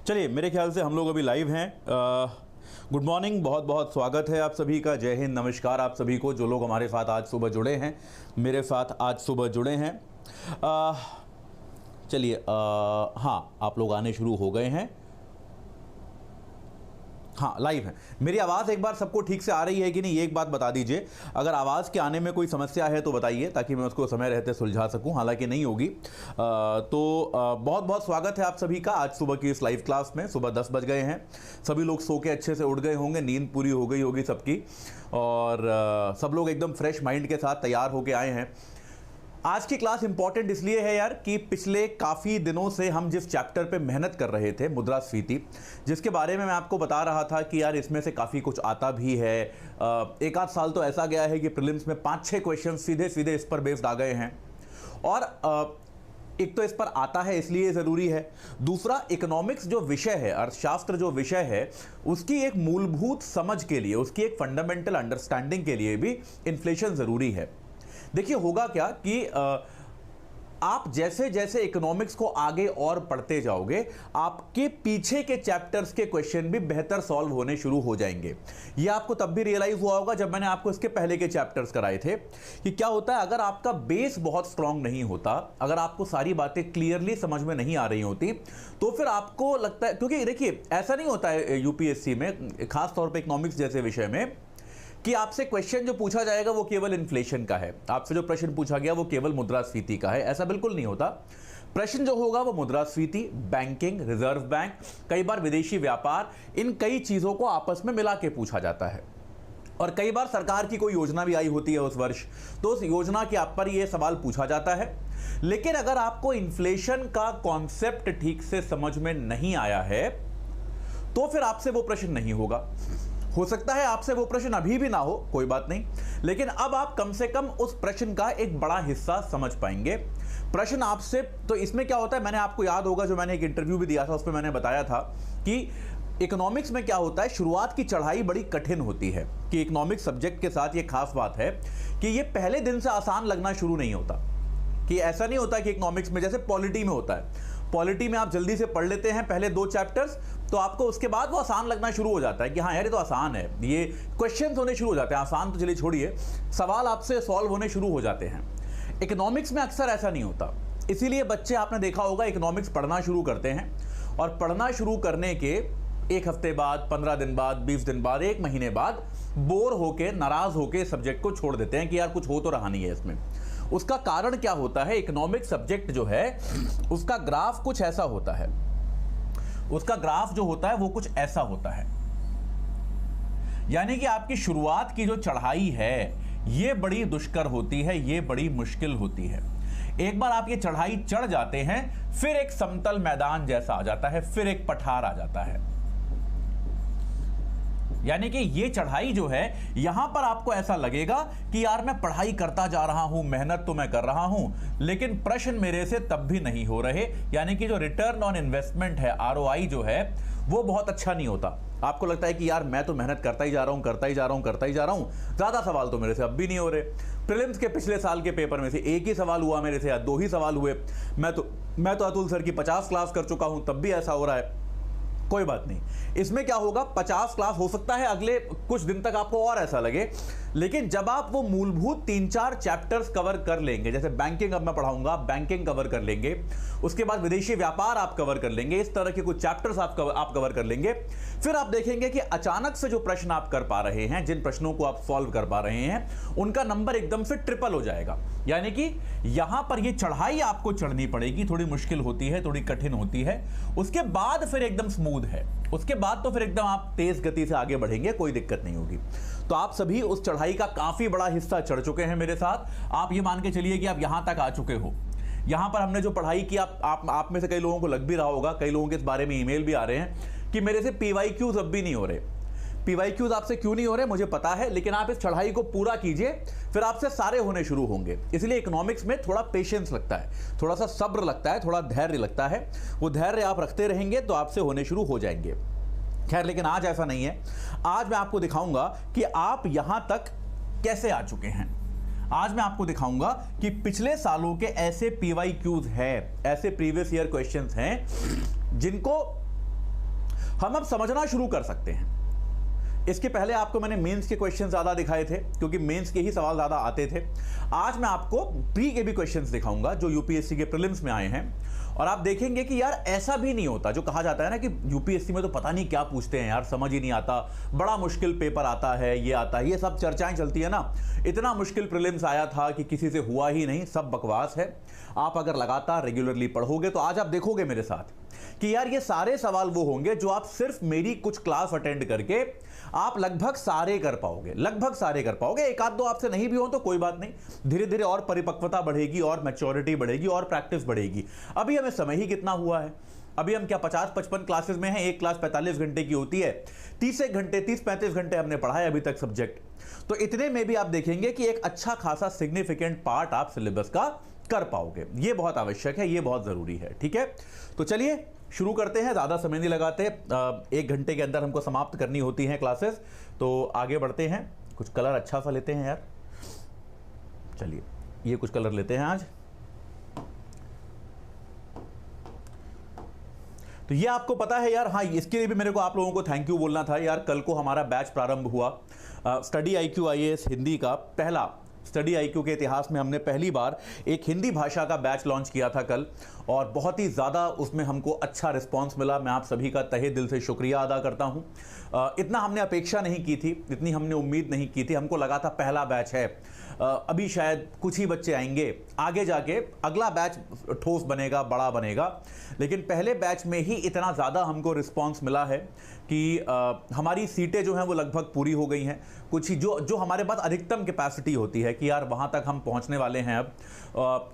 चलिए, मेरे ख्याल से हम लोग अभी लाइव हैं। गुड मॉर्निंग, बहुत बहुत स्वागत है आप सभी का। जय हिंद, नमस्कार आप सभी को जो लोग हमारे साथ आज सुबह जुड़े हैं, मेरे साथ आज सुबह जुड़े हैं। चलिए, हाँ, आप लोग आने शुरू हो गए हैं। हाँ, लाइव है। मेरी आवाज़ एक बार सबको ठीक से आ रही है कि नहीं, ये एक बात बता दीजिए। अगर आवाज़ के आने में कोई समस्या है तो बताइए, ताकि मैं उसको समय रहते सुलझा सकूं। हालांकि नहीं होगी तो बहुत बहुत स्वागत है आप सभी का आज सुबह की इस लाइव क्लास में। सुबह 10 बज गए हैं, सभी लोग सो के अच्छे से उठ गए होंगे, नींद पूरी हो गई होगी सबकी, और सब लोग एकदम फ्रेश माइंड के साथ तैयार होके आए हैं। आज की क्लास इंपॉर्टेंट इसलिए है यार कि पिछले काफ़ी दिनों से हम जिस चैप्टर पे मेहनत कर रहे थे, मुद्रास्फीति, जिसके बारे में मैं आपको बता रहा था कि यार इसमें से काफ़ी कुछ आता भी है। एक आध साल तो ऐसा गया है कि प्रीलिम्स में 5-6 क्वेश्चन सीधे सीधे इस पर बेस्ड आ गए हैं। और एक तो इस पर आता है इसलिए ज़रूरी है, दूसरा इकोनॉमिक्स जो विषय है, अर्थशास्त्र जो विषय है, उसकी एक मूलभूत समझ के लिए, उसकी एक फंडामेंटल अंडरस्टैंडिंग के लिए भी इन्फ्लेशन ज़रूरी है। देखिए, होगा क्या कि आप जैसे जैसे इकोनॉमिक्स को आगे और पढ़ते जाओगे, आपके पीछे के चैप्टर्स के क्वेश्चन भी बेहतर सॉल्व होने शुरू हो जाएंगे। ये आपको तब भी रियलाइज हुआ होगा जब मैंने आपको इसके पहले के चैप्टर्स कराए थे कि क्या होता है अगर आपका बेस बहुत स्ट्रांग नहीं होता, अगर आपको सारी बातें क्लियरली समझ में नहीं आ रही होती, तो फिर आपको लगता है, क्योंकि देखिए ऐसा नहीं होता है यूपीएससी में, खासतौर पर इकोनॉमिक्स जैसे विषय में, कि आपसे क्वेश्चन जो पूछा जाएगा वो केवल इन्फ्लेशन का है, आपसे जो प्रश्न पूछा गया वो केवल मुद्रास्फीति का है। ऐसा बिल्कुल नहीं होता। प्रश्न जो होगा वो मुद्रास्फीति, बैंकिंग, रिजर्व बैंक, कई बार विदेशी व्यापार, इन कई चीज़ों को आपस में मिला के पूछा जाता है। और कई बार सरकार की कोई योजना भी आई होती है उस वर्ष, तो उस योजना के आप पर ये सवाल पूछा जाता है। लेकिन अगर आपको इन्फ्लेशन का कॉन्सेप्ट ठीक से समझ में नहीं आया है तो फिर आपसे वो प्रश्न नहीं होगा। हो सकता है आपसे वो प्रश्न अभी भी ना हो, कोई बात नहीं, लेकिन अब आप कम से कम उस प्रश्न का एक बड़ा हिस्सा समझ पाएंगे। प्रश्न आपसे, तो इसमें क्या होता है, मैंने आपको याद होगा जो मैंने एक इंटरव्यू भी दिया था उसमें मैंने बताया था कि इकोनॉमिक्स में क्या होता है, शुरुआत की चढ़ाई बड़ी कठिन होती है। कि इकोनॉमिक्स सब्जेक्ट के साथ ये खास बात है कि ये पहले दिन से आसान लगना शुरू नहीं होता। कि ऐसा नहीं होता कि इकोनॉमिक्स में जैसे पॉलिटी में होता है, पॉलिटी में आप जल्दी से पढ़ लेते हैं पहले 2 चैप्टर्स, तो आपको उसके बाद वो आसान लगना शुरू हो जाता है कि हाँ यार ये तो आसान है, ये क्वेश्चंस होने शुरू हो जाते हैं। आसान तो चलिए छोड़िए, सवाल आपसे सॉल्व होने शुरू हो जाते हैं। इकोनॉमिक्स में अक्सर ऐसा नहीं होता, इसीलिए बच्चे आपने देखा होगा इकोनॉमिक्स पढ़ना शुरू करते हैं और पढ़ना शुरू करने के 1 हफ्ते बाद, 15 दिन बाद, 20 दिन बाद, 1 महीने बाद बोर होके, नाराज होके सब्जेक्ट को छोड़ देते हैं कि यार कुछ हो तो रहा नहीं है इसमें। उसका कारण क्या होता है, इकोनॉमिक्स सब्जेक्ट जो है उसका ग्राफ कुछ ऐसा होता है, उसका ग्राफ जो होता है वो कुछ ऐसा होता है। यानी कि आपकी शुरुआत की जो चढ़ाई है ये बड़ी दुष्कर होती है, ये बड़ी मुश्किल होती है। एक बार आप ये चढ़ाई चढ़ जाते हैं, फिर एक समतल मैदान जैसा आ जाता है, फिर एक पठार आ जाता है। यानी कि ये चढ़ाई जो है, यहां पर आपको ऐसा लगेगा कि यार मैं पढ़ाई करता जा रहा हूं, मेहनत तो मैं कर रहा हूं, लेकिन प्रश्न मेरे से तब भी नहीं हो रहे। यानी कि जो रिटर्न ऑन इन्वेस्टमेंट है, आरओआई जो है, वो बहुत अच्छा नहीं होता। आपको लगता है कि यार मैं तो मेहनत करता ही जा रहा हूं, करता ही जा रहा हूं, करता ही जा रहा हूं, ज्यादा सवाल तो मेरे से अब भी नहीं हो रहे। प्रीलिम्स के पिछले साल के पेपर में से 1 ही सवाल हुआ मेरे से, या 2 ही सवाल हुए। मैं तो अतुल सर की 50 क्लास कर चुका हूं, तब भी ऐसा हो रहा है। कोई बात नहीं, इसमें क्या होगा, 50 क्लास हो सकता है अगले कुछ दिन तक आपको और ऐसा लगे, लेकिन जब आप वो मूलभूत 3-4 चैप्टर्स कवर कर लेंगे, जैसे बैंकिंग अब मैं पढ़ाऊंगा, बैंकिंग कवर कर लेंगे, उसके बाद विदेशी व्यापार आप कवर कर लेंगे, इस तरह के कुछ चैप्टर्स आप कवर कर लेंगे, फिर आप देखेंगे कि अचानक से जो प्रश्न आप कर पा रहे हैं, जिन प्रश्नों को आप सॉल्व कर पा रहे हैं, उनका नंबर एकदम से ट्रिपल हो जाएगा। यानी कि यहां पर ये चढ़ाई आपको चढ़नी पड़ेगी, थोड़ी मुश्किल होती है, थोड़ी कठिन होती है, उसके बाद फिर एकदम स्मूथ है, उसके बाद तो फिर एकदम आप तेज गति से आगे बढ़ेंगे, कोई दिक्कत नहीं होगी। तो आप सभी उस चढ़ाई का काफी बड़ा हिस्सा चढ़ चुके हैं मेरे साथ। आप ये मान के चलिए कि आप यहां तक आ चुके हो। यहां पर हमने जो पढ़ाई की, आप में से कई लोगों को लग भी रहा होगा, कई लोगों के इस बारे में ईमेल भी आ रहे हैं कि मेरे से पीवाईक्यूज अब भी नहीं हो रहे। पीवाईक्यूज आपसे क्यों नहीं हो रहे मुझे पता है, लेकिन आप इस चढ़ाई को पूरा कीजिए, फिर आपसे सारे होने शुरू होंगे। इसलिए इकोनॉमिक्स में थोड़ा पेशेंस लगता है, थोड़ा सा सब्र लगता है, थोड़ा धैर्य लगता है। वो धैर्य आप रखते रहेंगे तो आपसे होने शुरू हो जाएंगे। खैर, लेकिन आज ऐसा नहीं है। आज मैं आपको दिखाऊंगा कि आप यहां तक कैसे आ चुके हैं। आज मैं आपको दिखाऊंगा कि पिछले सालों के ऐसे पीवाईक्यूज हैं, ऐसे प्रीवियस ईयर क्वेश्चंस हैं जिनको हम अब समझना शुरू कर सकते हैं। इसके पहले आपको मैंने मेंस के क्वेश्चन ज्यादा दिखाए थे क्योंकि मेंस के ही सवाल ज्यादा आते थे। आज मैं आपको प्री के भी क्वेश्चंस दिखाऊंगा जो यूपीएससी के प्रीलिम्स में आए हैं, और आप देखेंगे कि यार ऐसा भी नहीं होता जो कहा जाता है ना कि यूपीएससी में तो पता नहीं क्या पूछते हैं यार, समझ ही नहीं आता, बड़ा मुश्किल पेपर आता है, ये आता है, ये सब चर्चाएं चलती है ना, इतना मुश्किल प्रीलिम्स आया था कि किसी से हुआ ही नहीं, सब बकवास है। आप अगर लगातार रेगुलरली पढ़ोगे तो आज आप देखोगे मेरे साथ कि यार ये सारे सवाल वो होंगे जो आप सिर्फ मेरी कुछ क्लास अटेंड करके आप लगभग सारे कर पाओगे, लगभग सारे कर पाओगे। एक आध दो आपसे नहीं भी हो तो कोई बात नहीं, धीरे धीरे और परिपक्वता बढ़ेगी और मैच्योरिटी बढ़ेगी और प्रैक्टिस बढ़ेगी। अभी हमें समय ही कितना हुआ है, अभी हम क्या 50-55 क्लासेस में हैं, एक क्लास 45 घंटे की होती है, 30-35 घंटे हमने पढ़ा है अभी तक सब्जेक्ट। तो इतने में भी आप देखेंगे कि एक अच्छा खासा सिग्निफिकेंट पार्ट आप सिलेबस का कर पाओगे। ये बहुत आवश्यक है, ये बहुत जरूरी है। ठीक है, तो चलिए शुरू करते हैं, ज्यादा समय नहीं लगाते, 1 घंटे के अंदर हमको समाप्त करनी होती हैं क्लासेस, तो आगे बढ़ते हैं। कुछ कलर अच्छा सा लेते हैं यार, चलिए ये कुछ कलर लेते हैं आज। तो ये आपको पता है यार, हाँ इसके लिए भी मेरे को आप लोगों को थैंक यू बोलना था यार। कल को हमारा बैच प्रारंभ हुआ स्टडी IQ IAS हिंदी का। पहला स्टडी IQ के इतिहास में हमने पहली बार एक हिंदी भाषा का बैच लॉन्च किया था कल, और बहुत ही ज़्यादा उसमें हमको अच्छा रिस्पांस मिला। मैं आप सभी का तहे दिल से शुक्रिया अदा करता हूं। इतना हमने अपेक्षा नहीं की थी, इतनी हमने उम्मीद नहीं की थी। हमको लगा था पहला बैच है, अभी शायद कुछ ही बच्चे आएंगे, आगे जाके अगला बैच ठोस बनेगा, बड़ा बनेगा। लेकिन पहले बैच में ही इतना ज़्यादा हमको रिस्पांस मिला है कि हमारी सीटें जो हैं वो लगभग पूरी हो गई हैं। कुछ ही जो हमारे पास अधिकतम कैपेसिटी होती है कि यार वहाँ तक हम पहुँचने वाले हैं अब।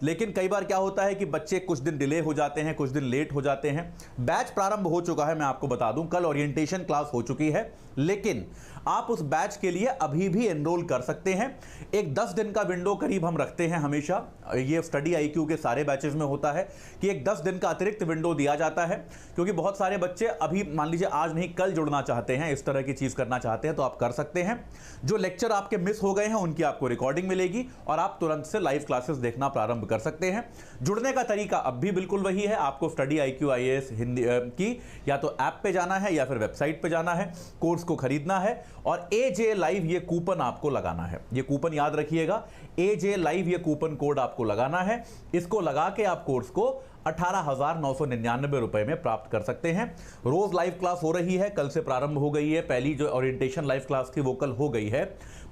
लेकिन कई बार क्या होता है कि बच्चे कुछ दिन डिले हो जाते हैं, कुछ दिन लेट हो जाते हैं। बैच प्रारंभ हो चुका है, मैं आपको बता दूं, कल ओरिएंटेशन क्लास हो चुकी है, लेकिन आप उस बैच के लिए अभी भी एनरोल कर सकते हैं। एक 10 दिन का विंडो करीब हम रखते हैं हमेशा, ये स्टडी IQ के सारे बैचेस में होता है कि एक 10 दिन का अतिरिक्त विंडो दिया जाता है, क्योंकि बहुत सारे बच्चे अभी मान लीजिए आज नहीं कल जुड़ना चाहते हैं, इस तरह की चीज़ करना चाहते हैं तो आप कर सकते हैं। जो लेक्चर आपके मिस हो गए हैं उनकी आपको रिकॉर्डिंग मिलेगी और आप तुरंत से लाइव क्लासेस देखना प्रारंभ कर सकते हैं। जुड़ने का तरीका अब भी बिल्कुल वही है, आपको स्टडी IQ IAS हिंदी की या तो ऐप पे जाना है या फिर वेबसाइट पे जाना है, कोर्स को खरीदना है और AJ लाइव ये कूपन आपको लगाना है। ये कूपन याद रखिएगा, AJ लाइव ये कूपन कोड आपको लगाना है। इसको लगा के आप कोर्स को 18,999 रुपए में प्राप्त कर सकते हैं। रोज लाइव क्लास हो रही है, कल से प्रारंभ हो गई है। पहली जो ओरिएंटेशन लाइव क्लास थी वो कल हो गई है।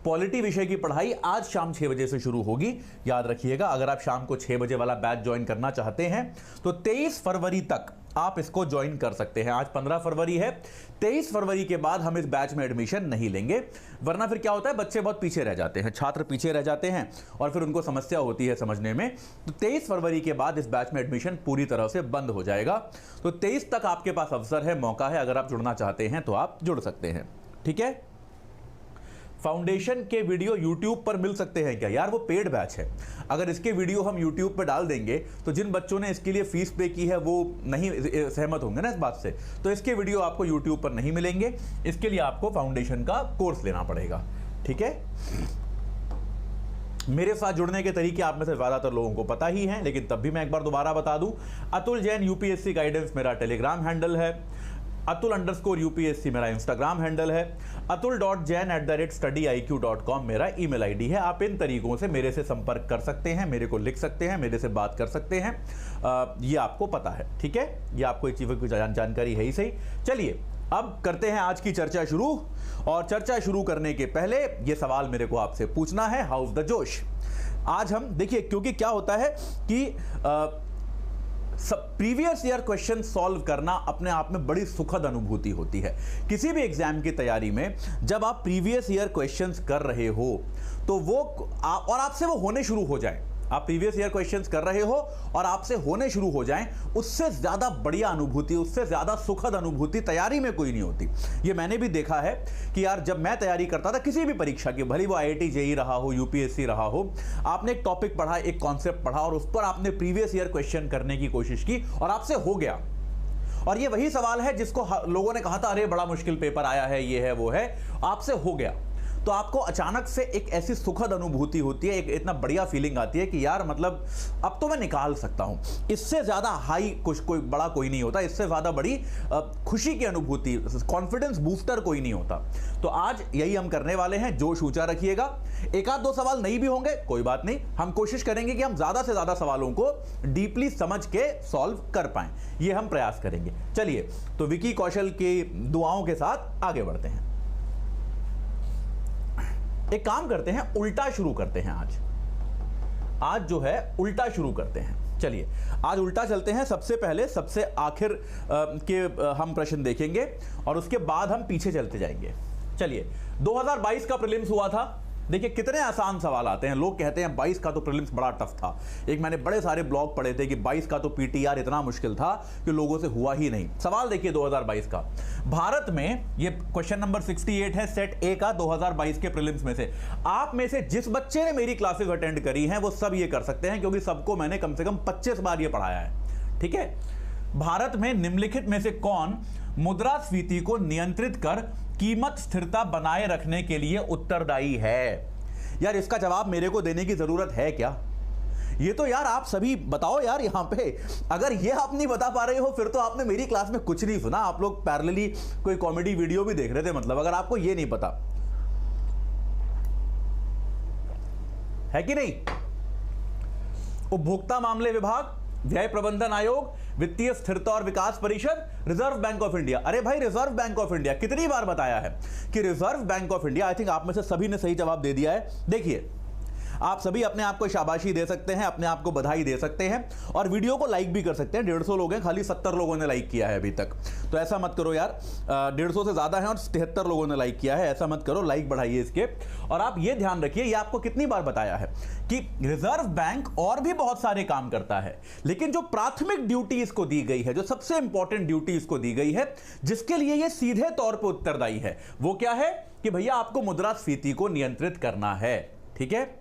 पॉलिटी विषय की पढ़ाई आज शाम 6 बजे से शुरू होगी, याद रखिएगा। अगर आप शाम को 6 बजे वाला बैच ज्वाइन करना चाहते हैं तो 23 फरवरी तक आप इसको ज्वाइन कर सकते हैं। आज 15 फरवरी है, 23 फरवरी के बाद हम इस बैच में एडमिशन नहीं लेंगे, वरना फिर क्या होता है बच्चे बहुत पीछे रह जाते हैं, छात्र पीछे रह जाते हैं और फिर उनको समस्या होती है समझने में। तो 23 फरवरी के बाद इस बैच में एडमिशन पूरी तरह से बंद हो जाएगा। तो 23 तक आपके पास अवसर है, मौका है, अगर आप जुड़ना चाहते हैं तो आप जुड़ सकते हैं। ठीक है, फाउंडेशन के वीडियो YouTube पर मिल सकते हैं क्या? यार वो पेड बैच है, अगर इसके वीडियो हम YouTube पर डाल देंगे तो जिन बच्चों ने इसके लिए फीस पे की है वो नहीं सहमत होंगे ना इस बात से, तो इसके वीडियो आपको YouTube पर नहीं मिलेंगे। इसके लिए आपको फाउंडेशन का कोर्स लेना पड़ेगा। ठीक है, मेरे साथ जुड़ने के तरीके आप में से ज्यादातर लोगों को पता ही हैं, लेकिन तब भी मैं एक बार दोबारा बता दूं। अतुल जैन UPSC गाइडेंस मेरा टेलीग्राम हैंडल है, अतुल_UPSC मेरा इंस्टाग्राम हैंडल है, atul.jain@studyiq.com मेरा ईमेल ID है। आप इन तरीकों से मेरे से संपर्क कर सकते हैं, मेरे को लिख सकते हैं, मेरे से बात कर सकते हैं। ये आपको पता है। ठीक है, ये आपको एक चीज़ की जानकारी है ही सही। चलिए अब करते हैं आज की चर्चा शुरू, और चर्चा शुरू करने के पहले ये सवाल मेरे को आपसे पूछना है, हाउस द जोश। आज हम देखिए, क्योंकि क्या होता है कि प्रीवियस ईयर क्वेश्चन सॉल्व करना अपने आप में बड़ी सुखद अनुभूति होती है। किसी भी एग्जाम की तैयारी में जब आप प्रीवियस ईयर क्वेश्चंस कर रहे हो तो वो और आपसे वो होने शुरू हो जाए, आप प्रीवियस ईयर क्वेश्चंस कर रहे हो और आपसे होने शुरू हो जाएं, उससे ज्यादा बढ़िया अनुभूति, उससे ज्यादा सुखद अनुभूति तैयारी में कोई नहीं होती। ये मैंने भी देखा है कि यार जब मैं तैयारी करता था किसी भी परीक्षा की, भले वो IIT JEE रहा हो, UPSC रहा हो, आपने एक टॉपिक पढ़ा, एक कॉन्सेप्ट पढ़ा और उस पर आपने प्रीवियस ईयर क्वेश्चन करने की कोशिश की और आपसे हो गया। और ये वही सवाल है जिसको लोगों ने कहा था अरे बड़ा मुश्किल पेपर आया है, ये है वो है, आपसे हो गया। तो आपको अचानक से एक ऐसी सुखद अनुभूति होती है, एक इतना बढ़िया फीलिंग आती है कि यार मतलब अब तो मैं निकाल सकता हूं। इससे ज्यादा हाई कुछ कोई बड़ा कोई नहीं होता, इससे ज्यादा बड़ी खुशी की अनुभूति, कॉन्फिडेंस बूस्टर कोई नहीं होता। तो आज यही हम करने वाले हैं, जोश ऊंचा रखिएगा। एक आध दो सवाल नहीं भी होंगे कोई बात नहीं, हम कोशिश करेंगे कि हम ज्यादा से ज्यादा सवालों को डीपली समझ के सॉल्व कर पाएं, ये हम प्रयास करेंगे। चलिए तो विकी कौशल की दुआओं के साथ आगे बढ़ते हैं। एक काम करते हैं, उल्टा शुरू करते हैं। आज जो है उल्टा शुरू करते हैं। चलिए आज उल्टा चलते हैं। सबसे पहले सबसे आखिर के हम प्रश्न देखेंगे और उसके बाद हम पीछे चलते जाएंगे। चलिए 2022 का प्रीलिम्स हुआ था। देखिए कितने आसान सवाल आते हैं। लोग कहते हैं 22 का तो प्रीलिम्स बड़ा टफ था। एक मैंने बड़े सारे ब्लॉग पढ़े थे कि 22 का तो पीटीआर इतना मुश्किल था कि लोगों से हुआ ही नहीं। सवाल देखिए 2022 का, भारत में ये क्वेश्चन नंबर 68 है सेट ए का 2022 के प्रीलिम्स में से। आप में से जिस बच्चे ने मेरी क्लासेस अटेंड करी हैं वो सब ये कर सकते हैं, क्योंकि सबको मैंने कम से कम 25 बार ये पढ़ाया है। ठीक है, भारत में निम्नलिखित में से कौन मुद्रास्फीति को नियंत्रित कर कीमत स्थिरता बनाए रखने के लिए उत्तरदायी है? यार इसका जवाब मेरे को देने की जरूरत है क्या? ये तो यार आप सभी बताओ यार यहां पे। अगर ये आप नहीं बता पा रहे हो फिर तो आपने मेरी क्लास में कुछ नहीं सुना। आप लोग पैरेलली कोई कॉमेडी वीडियो भी देख रहे थे, मतलब अगर आपको ये नहीं पता है कि नहीं। उपभोक्ता मामले विभाग, व्यय प्रबंधन आयोग, वित्तीय स्थिरता और विकास परिषद, रिजर्व बैंक ऑफ इंडिया। अरे भाई रिजर्व बैंक ऑफ इंडिया, कितनी बार बताया है कि reserve bank of India. I think आप में से सभी ने सही जवाब दे दिया है। देखिए आप सभी अपने आप को शाबाशी दे सकते हैं, अपने आप को बधाई दे सकते हैं और वीडियो को लाइक भी कर सकते हैं। 150 लोग हैं, खाली 70 लोगों ने लाइक किया है अभी तक। तो ऐसा मत करो यार, 150 से ज्यादा है और 73 लोगों ने लाइक किया है। ऐसा मत करो, लाइक बढ़ाइए इसके। और आप ये ध्यान रखिए, ये आपको कितनी बार बताया है कि रिजर्व बैंक और भी बहुत सारे काम करता है, लेकिन जो प्राथमिक ड्यूटी इसको दी गई है, जो सबसे इंपॉर्टेंट ड्यूटी इसको दी गई है, जिसके लिए ये सीधे तौर पर उत्तरदायी है, वो क्या है कि भैया आपको मुद्रास्फीति को नियंत्रित करना है। ठीक है,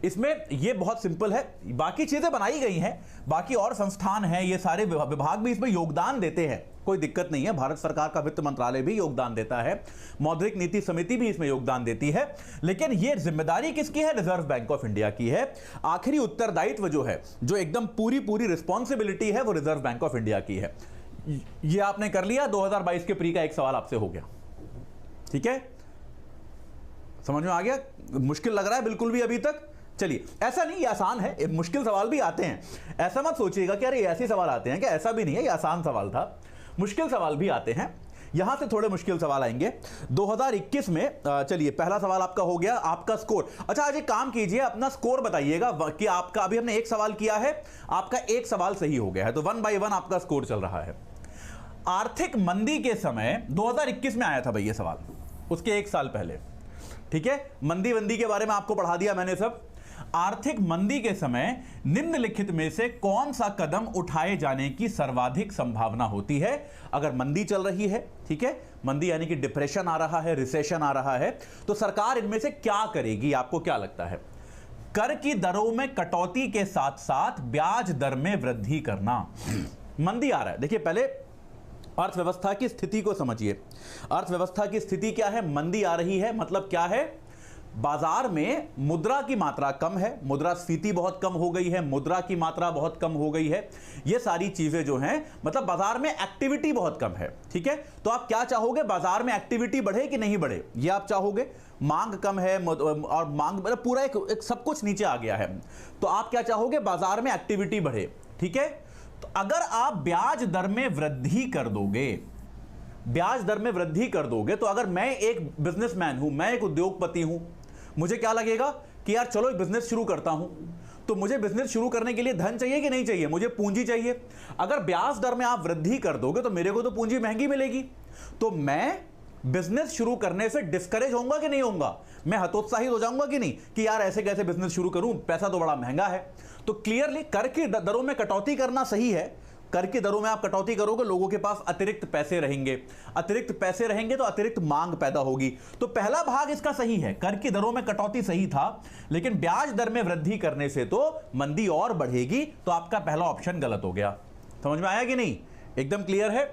इसमें ये बहुत सिंपल है। बाकी चीजें बनाई गई हैं, बाकी और संस्थान हैं, ये सारे विभाग भी इसमें योगदान देते हैं, कोई दिक्कत नहीं है। भारत सरकार का वित्त मंत्रालय भी योगदान देता है, मौद्रिक नीति समिति भी इसमें योगदान देती है, लेकिन ये जिम्मेदारी किसकी है? रिजर्व बैंक ऑफ इंडिया की है। आखिरी उत्तरदायित्व जो है, जो एकदम पूरी रिस्पॉन्सिबिलिटी है, वो रिजर्व बैंक ऑफ इंडिया की है। ये आपने कर लिया। 2022 के प्री का एक सवाल आपसे हो गया। ठीक है, समझ में आ गया? मुश्किल लग रहा है बिल्कुल भी अभी तक? चलिए, ऐसा नहीं, ये आसान है, मुश्किल सवाल भी आते हैं। ऐसा मत सोचिएगा कि अरे ऐसे सवाल आते हैं, कि ऐसा भी नहीं है, ये आसान सवाल था। मुश्किल सवाल भी आते हैं, यहां से थोड़े मुश्किल सवाल आएंगे 2021 में। चलिए पहला सवाल आपका हो गया, आपका स्कोर। अच्छा आज एक काम कीजिए, अपना स्कोर बताइएगा कि आपका, अभी हमने एक सवाल किया है, आपका एक सवाल सही हो गया है, तो 1 by 1 आपका स्कोर चल रहा है। आर्थिक मंदी के समय 2021 में आया था भाई ये सवाल, उसके एक साल पहले। ठीक है, मंदी के बारे में आपको पढ़ा दिया मैंने सब। आर्थिक मंदी के समय निम्नलिखित में से कौन सा कदम उठाए जाने की सर्वाधिक संभावना होती है? अगर मंदी चल रही है, ठीक है, मंदी यानी कि डिप्रेशन आ रहा है, रिसेशन आ रहा है, तो सरकार इनमें से क्या करेगी? आपको क्या लगता है? कर की दरों में कटौती के साथ साथ ब्याज दर में वृद्धि करना। मंदी आ रहा है, देखिए पहले अर्थव्यवस्था की स्थिति को समझिए। अर्थव्यवस्था की स्थिति क्या है? मंदी आ रही है, मतलब क्या है? बाजार में मुद्रा की मात्रा कम है, मुद्रास्फीति बहुत कम हो गई है, मुद्रा की मात्रा बहुत कम हो गई है। ये सारी चीजें जो हैं, मतलब बाजार में एक्टिविटी बहुत कम है। ठीक है, तो आप क्या चाहोगे? बाजार में एक्टिविटी बढ़े कि नहीं बढ़े, ये आप चाहोगे। मांग कम है और मांग मतलब पूरा एक सब कुछ नीचे आ गया है, तो आप क्या चाहोगे? बाजार में एक्टिविटी बढ़े। ठीक है, तो अगर आप ब्याज दर में वृद्धि कर दोगे, ब्याज दर में वृद्धि कर दोगे, तो अगर मैं एक बिजनेसमैन हूं, मैं एक उद्योगपति हूं, मुझे क्या लगेगा कि यार चलो एक बिजनेस शुरू करता हूं, तो मुझे बिजनेस शुरू करने के लिए धन चाहिए कि नहीं चाहिए? मुझे पूंजी चाहिए। अगर ब्याज दर में आप वृद्धि कर दोगे तो मेरे को तो पूंजी महंगी मिलेगी, तो मैं बिजनेस शुरू करने से डिस्करेज होऊंगा कि नहीं होऊंगा? मैं हतोत्साहित हो जाऊंगा कि नहीं कि यार ऐसे कैसे बिजनेस शुरू करूं, पैसा तो बड़ा महंगा है। तो क्लियरली कर की दरों में कटौती करना सही है। कर की दरों में आप कटौती करोगे, लोगों के पास अतिरिक्त पैसे रहेंगे, अतिरिक्त पैसे रहेंगे तो अतिरिक्त मांग पैदा होगी। तो पहला भाग इसका सही है, कर की दरों में कटौती सही था, लेकिन ब्याज दर में वृद्धि करने से तो मंदी और बढ़ेगी, तो आपका पहला ऑप्शन गलत हो गया। समझ में आया कि नहीं? एकदम क्लियर है।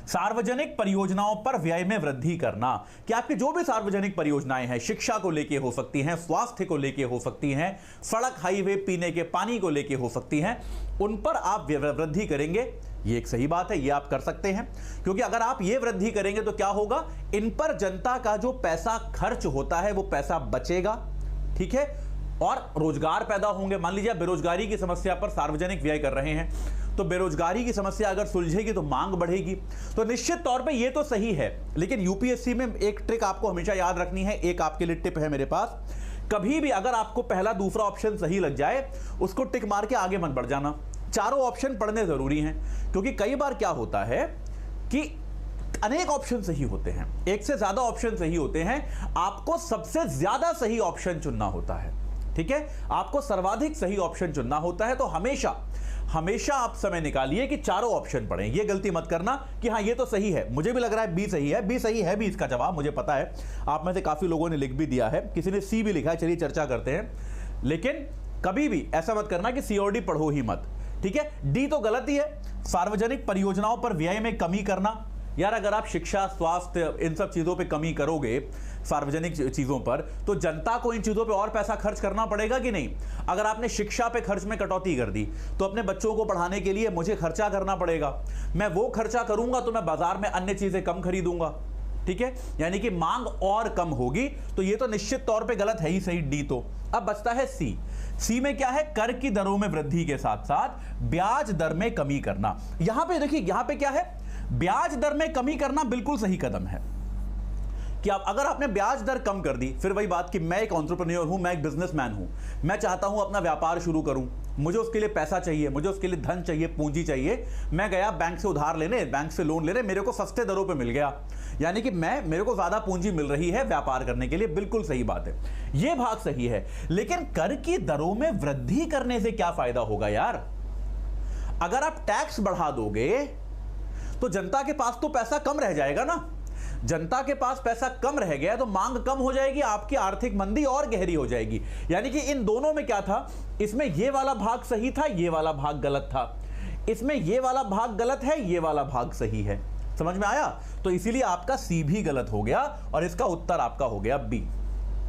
सार्वजनिक परियोजनाओं पर व्यय में वृद्धि करना, कि आपकी जो भी सार्वजनिक परियोजनाएं हैं, शिक्षा को लेके हो सकती हैं, स्वास्थ्य को लेके हो सकती हैं, सड़क हाईवे पीने के पानी को लेके हो सकती हैं, उन पर आप वृद्धि करेंगे। ये एक सही बात है, ये आप कर सकते हैं, क्योंकि अगर आप ये वृद्धि करेंगे तो क्या होगा, इन पर जनता का जो पैसा खर्च होता है वो पैसा बचेगा, ठीक है, और रोजगार पैदा होंगे। मान लीजिए बेरोजगारी की समस्या पर सार्वजनिक व्यय कर रहे हैं, तो बेरोजगारी की समस्या अगर सुलझेगी तो मांग बढ़ेगी। तो निश्चित तौर पे ये तो सही है, लेकिन यूपीएससी में एक ट्रिक आपको हमेशा याद रखनी है, एक आपके लिए टिप है मेरे पास। कभी भी अगर आपको पहला दूसरा ऑप्शन सही लग जाए, उसको टिक मार के आगे मत बढ़ जाना, चारों ऑप्शन पढ़ने जरूरी हैं, क्योंकि कई बार क्या होता है कि अनेक ऑप्शन सही होते हैं, एक से ज्यादा ऑप्शन सही होते हैं, आपको सबसे ज्यादा सही ऑप्शन चुनना होता है, ठीक है, आपको सर्वाधिक सही ऑप्शन चुनना होता है। तो हमेशा हमेशा आप समय निकालिए कि चारों ऑप्शन पढ़ें। ये गलती मत करना कि हाँ ये तो सही है, मुझे भी लग रहा है बी सही है, बी सही है भी इसका जवाब, मुझे पता है आप में से काफी लोगों ने लिख भी दिया है, किसी ने सी भी लिखा है, चलिए चर्चा करते हैं। लेकिन कभी भी ऐसा मत करना कि सी और डी पढ़ो ही मत, ठीक है। डी तो गलत ही है, सार्वजनिक परियोजनाओं पर व्यय में कमी करना। यार अगर आप शिक्षा, स्वास्थ्य, इन सब चीजों पे कमी करोगे, सार्वजनिक चीजों पर, तो जनता को इन चीजों पे और पैसा खर्च करना पड़ेगा कि नहीं। अगर आपने शिक्षा पे खर्च में कटौती कर दी, तो अपने बच्चों को पढ़ाने के लिए मुझे खर्चा करना पड़ेगा, मैं वो खर्चा करूंगा तो मैं बाजार में अन्य चीजें कम खरीदूंगा, ठीक है, यानी कि मांग और कम होगी। तो ये तो निश्चित तौर पे गलत है ही सही, डी तो। अब बचता है सी। सी में क्या है, कर की दरों में वृद्धि के साथ साथ ब्याज दर में कमी करना। यहां पे देखिए, यहां पे क्या है, ब्याज दर में कमी करना बिल्कुल सही कदम है कि आप अगर आपने ब्याज दर कम कर दी, फिर वही बात कि मैं एक एंटरप्रेन्योर हूं, मैं एक बिजनेसमैन हूं, मैं चाहता हूं अपना व्यापार शुरू करूं, मुझे उसके लिए पैसा चाहिए, मुझे उसके लिए धन चाहिए, पूंजी चाहिए, मैं गया बैंक से उधार लेने, बैंक से लोन लेने, मेरे को सस्ते दरों पे मिल गया, यानी कि मेरे को ज्यादा पूंजी मिल रही है व्यापार करने के लिए, बिल्कुल सही बात है, यह भाग सही है। लेकिन कर की दरों में वृद्धि करने से क्या फायदा होगा यार। अगर आप टैक्स बढ़ा दोगे तो जनता के पास तो पैसा कम रह जाएगा ना, जनता के पास पैसा कम रह गया तो मांग कम हो जाएगी, आपकी आर्थिक मंदी और गहरी हो जाएगी। यानी कि इन दोनों में क्या था, इसमें ये वाला भाग सही था, ये वाला भाग गलत था, इसमें ये वाला भाग गलत है, ये वाला भाग सही है। समझ में आया। तो इसीलिए आपका सी भी गलत हो गया और इसका उत्तर आपका हो गया बी।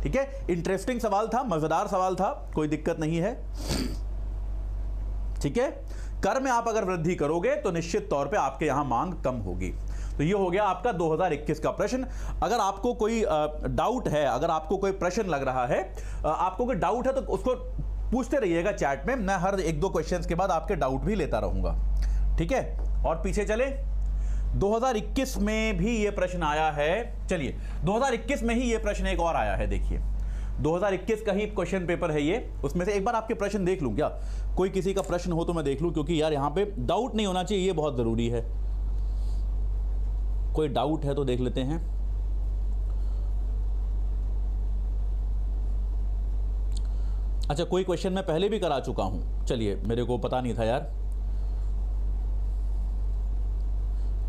ठीक है, इंटरेस्टिंग सवाल था, मजेदार सवाल था, कोई दिक्कत नहीं है। ठीक है, कर में आप अगर वृद्धि करोगे तो निश्चित तौर पे आपके यहां मांग कम होगी। तो ये हो गया आपका 2021 का प्रश्न। अगर आपको कोई डाउट है, अगर आपको कोई प्रश्न लग रहा है, आपको कोई डाउट है तो उसको पूछते रहिएगा चैट में, मैं हर एक दो क्वेश्चंस के बाद आपके डाउट भी लेता रहूंगा। ठीक है, और पीछे चले, 2021 में भी ये प्रश्न आया है। चलिए 2021 में ही ये प्रश्न एक और आया है, देखिए 2021 का ही क्वेश्चन पेपर है ये, उसमें से एक बार आपके प्रश्न देख लूं क्या, कोई किसी का प्रश्न हो तो मैं देख लूं, क्योंकि यार यहां पे डाउट नहीं होना चाहिए, ये बहुत जरूरी है। कोई डाउट है तो देख लेते हैं। अच्छा, कोई क्वेश्चन मैं पहले भी करा चुका हूं, चलिए मेरे को पता नहीं था यार।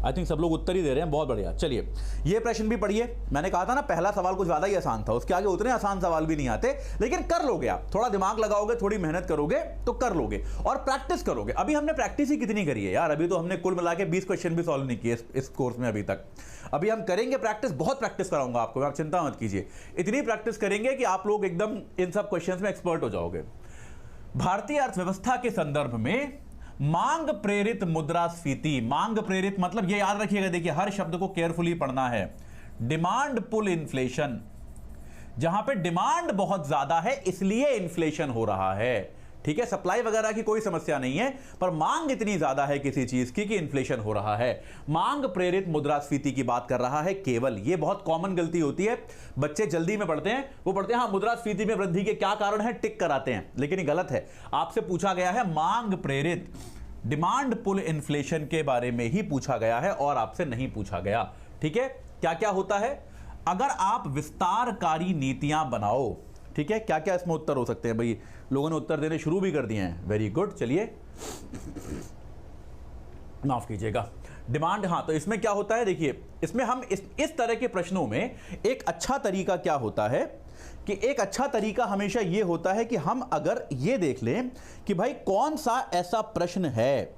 आई थिंक सब लोग उत्तर ही दे रहे हैं, बहुत बढ़िया। चलिए ये प्रश्न भी पढ़िए। मैंने कहा था ना पहला सवाल कुछ ज्यादा ही आसान था, उसके आगे उतने आसान सवाल भी नहीं आते, लेकिन कर लोगे आप, थोड़ा दिमाग लगाओगे, थोड़ी मेहनत करोगे तो कर लोगे और प्रैक्टिस करोगे। अभी हमने प्रैक्टिस ही कितनी करी है यार, अभी तो हमने कुल मिला के 20 क्वेश्चन भी सॉल्व नहीं किए इस कोर्स में अभी तक। अभी हम करेंगे प्रैक्टिस, बहुत प्रैक्टिस कराऊंगा आपको, आप चिंता मत कीजिए। इतनी प्रैक्टिस करेंगे कि आप लोग एकदम इन सब क्वेश्चन में एक्सपर्ट हो जाओगे। भारतीय अर्थव्यवस्था के संदर्भ में मांग प्रेरित मुद्रास्फीति, मांग प्रेरित मतलब ये याद रखिएगा, देखिए हर शब्द को केयरफुली पढ़ना है। डिमांड पुल इन्फ्लेशन, जहां पे डिमांड बहुत ज्यादा है इसलिए इन्फ्लेशन हो रहा है। ठीक है, सप्लाई वगैरह की कोई समस्या नहीं है, पर मांग इतनी ज्यादा है किसी चीज की कि इन्फ्लेशन हो रहा है। मांग प्रेरित मुद्रास्फीति की बात कर रहा है केवल। ये बहुत कॉमन गलती होती है, बच्चे जल्दी में पढ़ते हैं, वो पढ़ते हैं हाँ मुद्रास्फीति में वृद्धि के क्या कारण है, टिक कराते हैं, लेकिन ये गलत है। आपसे पूछा गया है मांग प्रेरित, डिमांड पुल इन्फ्लेशन के बारे में ही पूछा गया है और आपसे नहीं पूछा गया। ठीक है, क्या क्या होता है अगर आप विस्तारकारी नीतियां बनाओ। ठीक है, क्या क्या इसमें उत्तर हो सकते हैं भाई, लोगों ने उत्तर देने शुरू भी कर दिए हैं, वेरी गुड। चलिए माफ कीजिएगा, डिमांड, हाँ तो इसमें क्या होता है, देखिए इसमें हम इस तरह के प्रश्नों में एक अच्छा तरीका क्या होता है कि एक अच्छा तरीका हमेशा ये होता है कि हम अगर ये देख लें कि भाई कौन सा ऐसा प्रश्न है,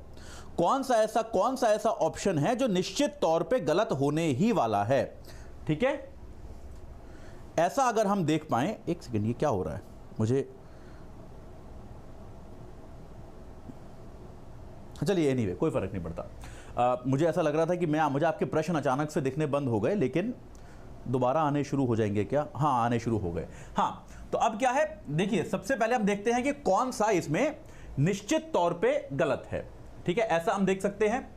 कौन सा ऐसा ऑप्शन है जो निश्चित तौर पे गलत होने ही वाला है। ठीक है, ऐसा अगर हम देख पाए, एक सेकंड, ये क्या हो रहा है मुझे, चलिए एनीवे कोई फर्क नहीं पड़ता। मुझे ऐसा लग रहा था कि मुझे आपके प्रश्न अचानक से दिखने बंद हो गए, लेकिन दोबारा आने शुरू हो जाएंगे क्या? हाँ, आने शुरू हो गए। हाँ, तो अब क्या है, देखिए सबसे पहले हम देखते हैं कि कौन सा इसमें निश्चित तौर पे गलत है। ठीक है, ऐसा हम देख सकते हैं,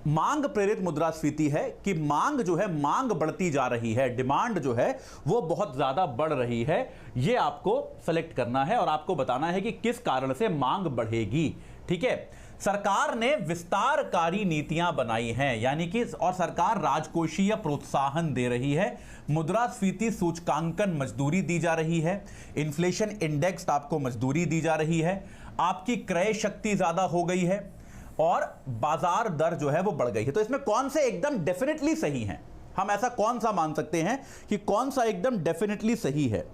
मांग प्रेरित मुद्रास्फीति है कि मांग जो है, मांग बढ़ती जा रही है, डिमांड जो है वो बहुत ज्यादा बढ़ रही है। ये आपको सेलेक्ट करना है और आपको बताना है कि किस कारण से मांग बढ़ेगी। ठीक है, सरकार ने विस्तारकारी नीतियां बनाई हैं, यानी कि, और सरकार राजकोषीय प्रोत्साहन दे रही है, मुद्रास्फीति सूचकांकन मजदूरी दी जा रही है, इन्फ्लेशन इंडेक्स आपको मजदूरी दी जा रही है, आपकी क्रय शक्ति ज्यादा हो गई है और बाजार दर जो है वो बढ़ गई है। तो इसमें कौन से एकदम डेफिनेटली सही हैं? हम ऐसा कौन सा मान सकते हैं कि कौन सा एकदम डेफिनेटली सही है?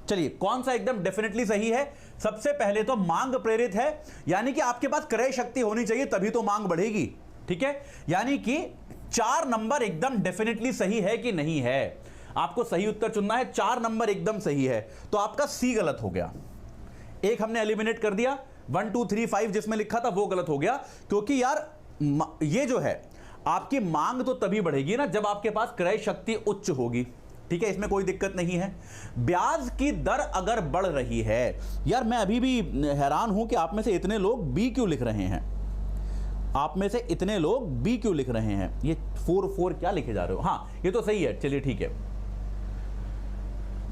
चलिए, कौन सा एकदम डेफिनेटली सही है? सबसे पहले तो मांग प्रेरित है, यानी कि आपके पास क्रय शक्ति होनी चाहिए तभी तो मांग बढ़ेगी। ठीक है, यानी कि 4 नंबर एकदम डेफिनेटली सही है कि नहीं है, आपको सही उत्तर चुनना है। 4 नंबर एकदम सही है, तो आपका सी गलत हो गया। एक हमने एलिमिनेट कर दिया, 1 2 3 5 जिसमें लिखा था वो गलत हो गया, क्योंकि यार ये जो है आपकी मांग तो तभी बढ़ेगी ना जब आपके पास क्रय शक्ति उच्च होगी। ठीक है, इसमें कोई दिक्कत नहीं है। ब्याज की दर अगर बढ़ रही है, यार मैं अभी भी हैरान हूं कि आप में से इतने लोग बी क्यों लिख रहे हैं, आप में से इतने लोग बी क्यों लिख रहे हैं? ये 4 क्या लिखे जा रहे हो? हाँ, ये तो सही है, चलिए ठीक है।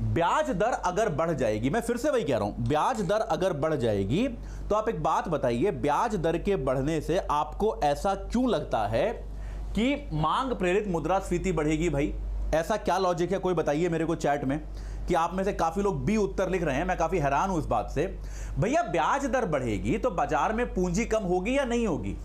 ब्याज दर अगर बढ़ जाएगी, मैं फिर से वही कह रहा हूं, ब्याज दर अगर बढ़ जाएगी तो आप एक बात बताइए, ब्याज दर के बढ़ने से आपको ऐसा क्यों लगता है कि मांग प्रेरित मुद्रास्फीति बढ़ेगी? भाई ऐसा क्या लॉजिक है, कोई बताइए मेरे को चैट में, कि आप में से काफी लोग बी उत्तर लिख रहे हैं। मैं काफी हैरान हूं इस बात से। भैया ब्याज दर बढ़ेगी तो बाजार में पूंजी कम होगी या नहीं होगी?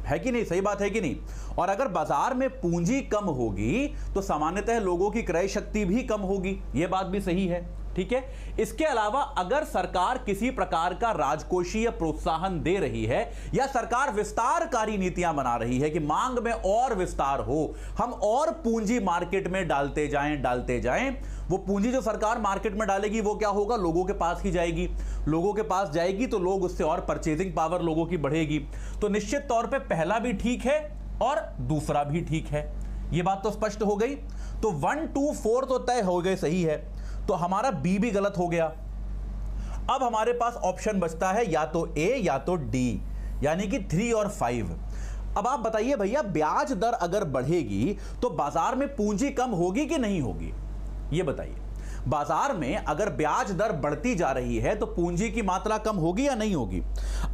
है कि नहीं? सही बात है कि नहीं? और अगर बाजार में पूंजी कम होगी तो सामान्यतः लोगों की क्रय शक्ति भी कम होगी, यह बात भी सही है। ठीक है, इसके अलावा अगर सरकार किसी प्रकार का राजकोषीय प्रोत्साहन दे रही है या सरकार विस्तारकारी नीतियां बना रही है कि मांग में और विस्तार हो, हम और पूंजी मार्केट में डालते जाएं, वो पूंजी जो सरकार मार्केट में डालेगी वो क्या होगा? लोगों के पास ही जाएगी, लोगों के पास जाएगी तो लोग उससे और परचेजिंग पावर लोगों की बढ़ेगी। तो निश्चित तौर पे पहला भी ठीक है और दूसरा भी ठीक है, ये बात तो स्पष्ट हो गई। तो 1 2 4 तो तय हो गए, सही है, तो हमारा बी भी गलत हो गया। अब हमारे पास ऑप्शन बचता है या तो ए या तो डी, यानी कि 3 और 5। अब आप बताइए भैया, ब्याज दर अगर बढ़ेगी तो बाजार में पूंजी कम होगी कि नहीं होगी? ये बताइए, बाजार में अगर ब्याज दर बढ़ती जा रही है तो पूंजी की मात्रा कम होगी या नहीं होगी?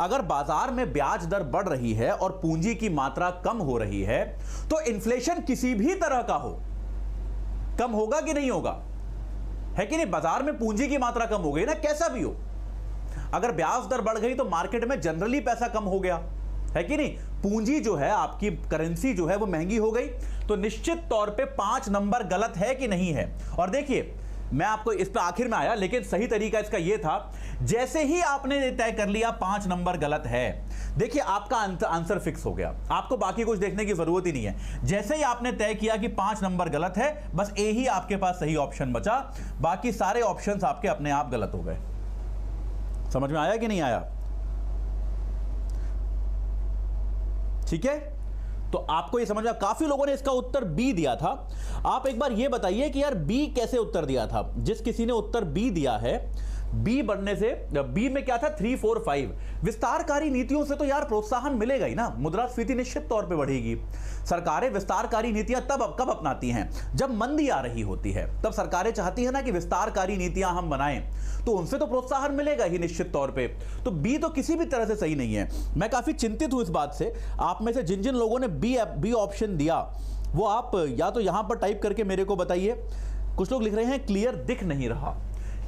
अगर बाजार में ब्याज दर बढ़ रही है और पूंजी की मात्रा कम हो रही है तो इन्फ्लेशन किसी भी तरह का हो, कम होगा कि नहीं होगा? है कि नहीं? बाजार में पूंजी की मात्रा कम हो गई ना, कैसा भी हो। अगर ब्याज दर बढ़ गई तो मार्केट में जनरली पैसा कम हो गया, है कि नहीं? पूंजी जो है, आपकी करेंसी जो है वो महंगी हो गई। तो निश्चित तौर पे 5 नंबर गलत है कि नहीं है? और देखिए, मैं आपको इस पर आखिर में आया, लेकिन सही तरीका इसका यह था, जैसे ही आपने तय कर लिया 5 नंबर गलत है, देखिए आपका आंसर फिक्स हो गया, आपको बाकी कुछ देखने की जरूरत ही नहीं है। जैसे ही आपने तय किया कि 5 नंबर गलत है, बस ए ही आपके पास सही ऑप्शन बचा, बाकी सारे ऑप्शंस आपके अपने आप गलत हो गए। समझ में आया कि नहीं आया? ठीक है, तो आपको ये समझ में, काफी लोगों ने इसका उत्तर बी दिया था। आप एक बार ये बताइए कि यार बी कैसे उत्तर दिया था? जिस किसी ने उत्तर बी दिया है, बी बढ़ने से, बी में क्या था? 3 4 5। विस्तारकारी नीतियों से तो यार प्रोत्साहन मिलेगा ही ना, मुद्रास्फीति निश्चित तौर पे बढ़ेगी। सरकारें विस्तारकारी नीतियां कब अपनाती हैं? जब मंदी आ रही होती है, तब सरकारें चाहती है ना कि विस्तारकारी नीतियां हम बनाएं, तो उनसे तो प्रोत्साहन मिलेगा ही निश्चित तौर पे। तो बी तो किसी भी तरह से सही नहीं है। मैं काफी चिंतित हूं इस बात से। आप में से जिन जिन लोगों ने बी ऑप्शन दिया, वो आप या तो यहां पर टाइप करके मेरे को बताइए। कुछ लोग लिख रहे हैं क्लियर दिख नहीं रहा,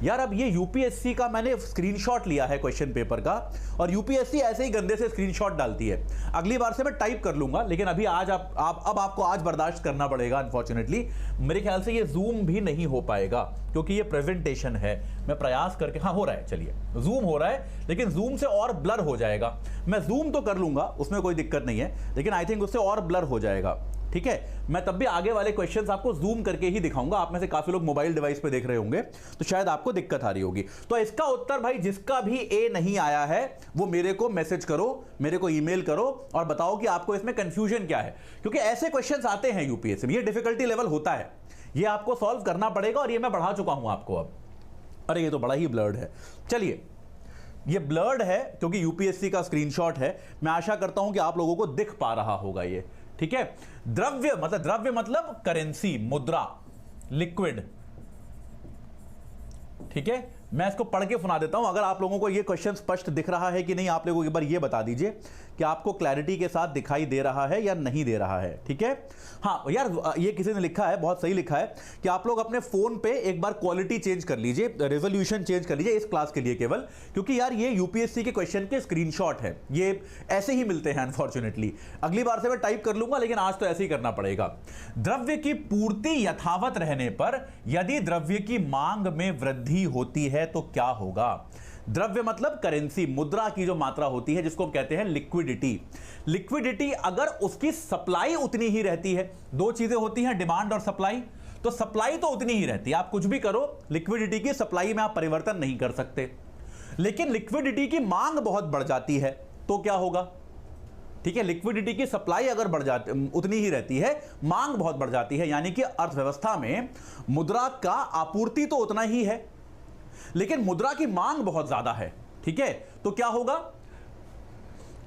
यार अब ये यूपीएससी का मैंने स्क्रीनशॉट लिया है क्वेश्चन पेपर का, और यूपीएससी ऐसे ही गंदे से स्क्रीनशॉट डालती है। अगली बार से मैं टाइप कर लूंगा, लेकिन अभी आज अब आपको आज बर्दाश्त करना पड़ेगा। अनफॉर्चुनेटली मेरे ख्याल से ये जूम भी नहीं हो पाएगा, क्योंकि ये प्रेजेंटेशन है। मैं प्रयास करके, हाँ हो रहा है, चलिए जूम हो रहा है, लेकिन जूम से और ब्लर हो जाएगा। मैं जूम तो कर लूंगा, उसमें कोई दिक्कत नहीं है, लेकिन आई थिंक उससे और ब्लर हो जाएगा। ठीक है, मैं तब भी आगे वाले क्वेश्चंस आपको जूम करके ही दिखाऊंगा। आप में से काफी लोग मोबाइल डिवाइस पे देख रहे होंगे, तो शायद आपको दिक्कत आ रही होगी। तो इसका उत्तर भाई, जिसका भी ए नहीं आया है वो मेरे को मैसेज करो, मेरे को ईमेल करो और बताओ कि आपको इसमें कंफ्यूजन क्या है, क्योंकि ऐसे क्वेश्चंस आते हैं यूपीएससी में। ये डिफिकल्टी लेवल होता है, ये आपको सॉल्व करना पड़ेगा, और ये मैं बढ़ा चुका हूं आपको अब। अरे ये तो बड़ा ही ब्लर्ड है। चलिए, ये ब्लर्ड है क्योंकि यूपीएससी का स्क्रीनशॉट है। मैं आशा करता हूं कि आप लोगों को दिख पा रहा होगा ये। ठीक है, द्रव्य मतलब करेंसी, मुद्रा, लिक्विड। ठीक है, मैं इसको पढ़ के सुना देता हूं। अगर आप लोगों को ये क्वेश्चन स्पष्ट दिख रहा है कि नहीं, आप लोगों को एक बार ये बता दीजिए कि आपको क्लैरिटी के साथ दिखाई दे रहा है या नहीं दे रहा है। ठीक है, हाँ यार, ये किसी ने लिखा है, बहुत सही लिखा है कि आप लोग अपने फोन पे एक बार क्वालिटी चेंज कर लीजिए, रेजोल्यूशन चेंज कर लीजिए इस क्लास के लिए केवल, क्योंकि यार ये यूपीएससी के क्वेश्चन के स्क्रीनशॉट है, ये ऐसे ही मिलते हैं अनफॉर्चुनेटली। अगली बार से मैं टाइप कर लूंगा, लेकिन आज तो ऐसे ही करना पड़ेगा। द्रव्य की पूर्ति यथावत रहने पर यदि द्रव्य की मांग में वृद्धि होती है तो क्या होगा? द्रव्य मतलब करेंसी, मुद्रा की जो मात्रा होती है, जिसको हम कहते हैं लिक्विडिटी। लिक्विडिटी अगर उसकी सप्लाई उतनी ही रहती है, दो चीजें होती हैं, डिमांड और सप्लाई, तो सप्लाई तो उतनी ही रहती है, आप कुछ भी करो, लिक्विडिटी की सप्लाई में आप परिवर्तन नहीं कर सकते। लेकिन लिक्विडिटी की मांग बहुत बढ़ जाती है तो क्या होगा? ठीक है, लिक्विडिटी की सप्लाई अगर बढ़ जाती, उतनी ही रहती है, मांग बहुत बढ़ जाती है, यानी कि अर्थव्यवस्था में मुद्रा का आपूर्ति तो उतना ही है, लेकिन मुद्रा की मांग बहुत ज्यादा है। ठीक है, तो क्या होगा?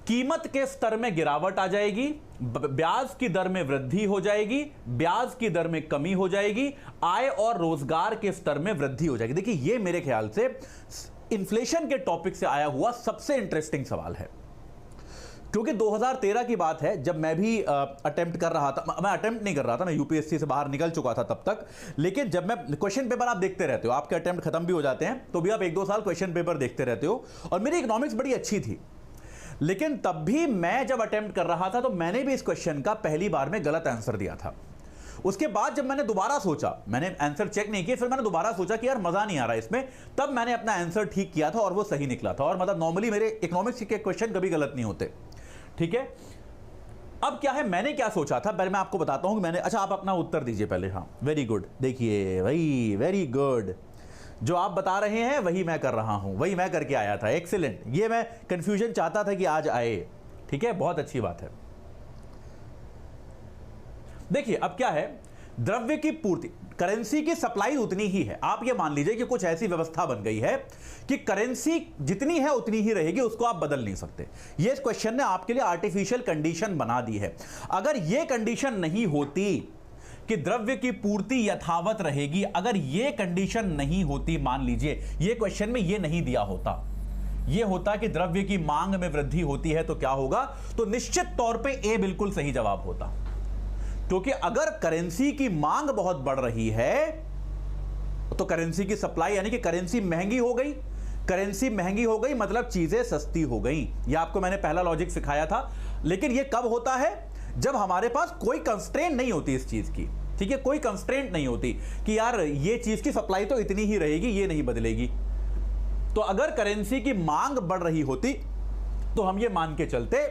कीमत के स्तर में गिरावट आ जाएगी, ब्याज की दर में वृद्धि हो जाएगी, ब्याज की दर में कमी हो जाएगी, आय और रोजगार के स्तर में वृद्धि हो जाएगी। देखिए, ये मेरे ख्याल से इन्फ्लेशन के टॉपिक से आया हुआ सबसे इंटरेस्टिंग सवाल है, क्योंकि 2013 की बात है, जब मैं भी अटेम्प्ट कर रहा था। मैं अटेम्प्ट नहीं कर रहा था, मैं यूपीएससी से बाहर निकल चुका था तब तक, लेकिन जब मैं क्वेश्चन पेपर आप देखते रहते हो, आपके अटेम्प्ट खत्म भी हो जाते हैं, तो भी आप 1-2 साल क्वेश्चन पेपर देखते रहते हो। और मेरी इकोनॉमिक्स बड़ी अच्छी थी, लेकिन तब भी मैं जब अटेम्प्ट कर रहा था तो मैंने भी इस क्वेश्चन का पहली बार में गलत आंसर दिया था। उसके बाद जब मैंने दोबारा सोचा, मैंने आंसर चेक नहीं किया, फिर मैंने दोबारा सोचा कि यार मजा नहीं आ रहा इसमें, तब मैंने अपना आंसर ठीक किया था और वो सही निकला था। और मतलब नॉर्मली मेरे इकोनॉमिक्स के क्वेश्चन कभी गलत नहीं होते। ठीक है, अब क्या है, मैंने क्या सोचा था, पहले मैं आपको बताता हूं कि मैंने, अच्छा आप अपना उत्तर दीजिए पहले। हाँ, वेरी गुड, देखिए भाई, वेरी गुड, जो आप बता रहे हैं वही मैं कर रहा हूं, वही मैं करके आया था। एक्सीलेंट, ये मैं कंफ्यूजन चाहता था कि आज आए। ठीक है, बहुत अच्छी बात है। देखिए अब क्या है, द्रव्य की पूर्ति, करेंसी की सप्लाई उतनी ही है। आप ये मान लीजिए कि कुछ ऐसी व्यवस्था बन गई है कि करेंसी जितनी है उतनी ही रहेगी, उसको आप बदल नहीं सकते। ये इस क्वेश्चन ने आपके लिए आर्टिफिशियल कंडीशन बना दी है। अगर ये कंडीशन नहीं होती कि द्रव्य की पूर्ति यथावत रहेगी, अगर ये कंडीशन नहीं होती, मान लीजिए ये क्वेश्चन में ये नहीं दिया होता, ये होता कि द्रव्य की मांग में वृद्धि होती है तो क्या होगा, तो निश्चित तौर पे ए बिल्कुल सही जवाब होता। क्योंकि अगर करेंसी की मांग बहुत बढ़ रही है तो करेंसी की सप्लाई, यानी कि करेंसी महंगी हो गई, करेंसी महंगी हो गई मतलब चीजें सस्ती हो गई। यह आपको मैंने पहला लॉजिक सिखाया था। लेकिन यह कब होता है, जब हमारे पास कोई कंस्ट्रेंट नहीं होती इस चीज की। ठीक है, कोई कंस्ट्रेंट नहीं होती कि यार ये चीज की सप्लाई तो इतनी ही रहेगी, ये नहीं बदलेगी। तो अगर करेंसी की मांग बढ़ रही होती तो हम ये मान के चलते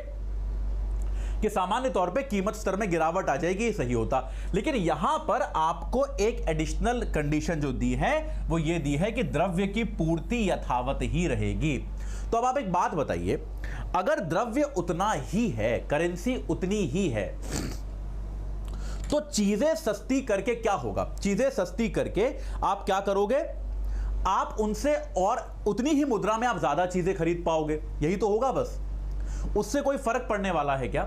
कि सामान्य तौर पे कीमत स्तर में गिरावट आ जाएगी, ये सही होता। लेकिन यहां पर आपको एक एडिशनल कंडीशन जो दी है वो ये दी है कि द्रव्य की पूर्ति यथावत ही रहेगी। तो अब आप एक बात बताइए, अगर द्रव्य उतना ही है, करेंसी उतनी ही है, तो चीजें सस्ती करके क्या होगा? चीजें सस्ती करके आप क्या करोगे? आप उनसे और उतनी ही मुद्रा में आप ज्यादा चीजें खरीद पाओगे, यही तो होगा बस। उससे कोई फर्क पड़ने वाला है क्या?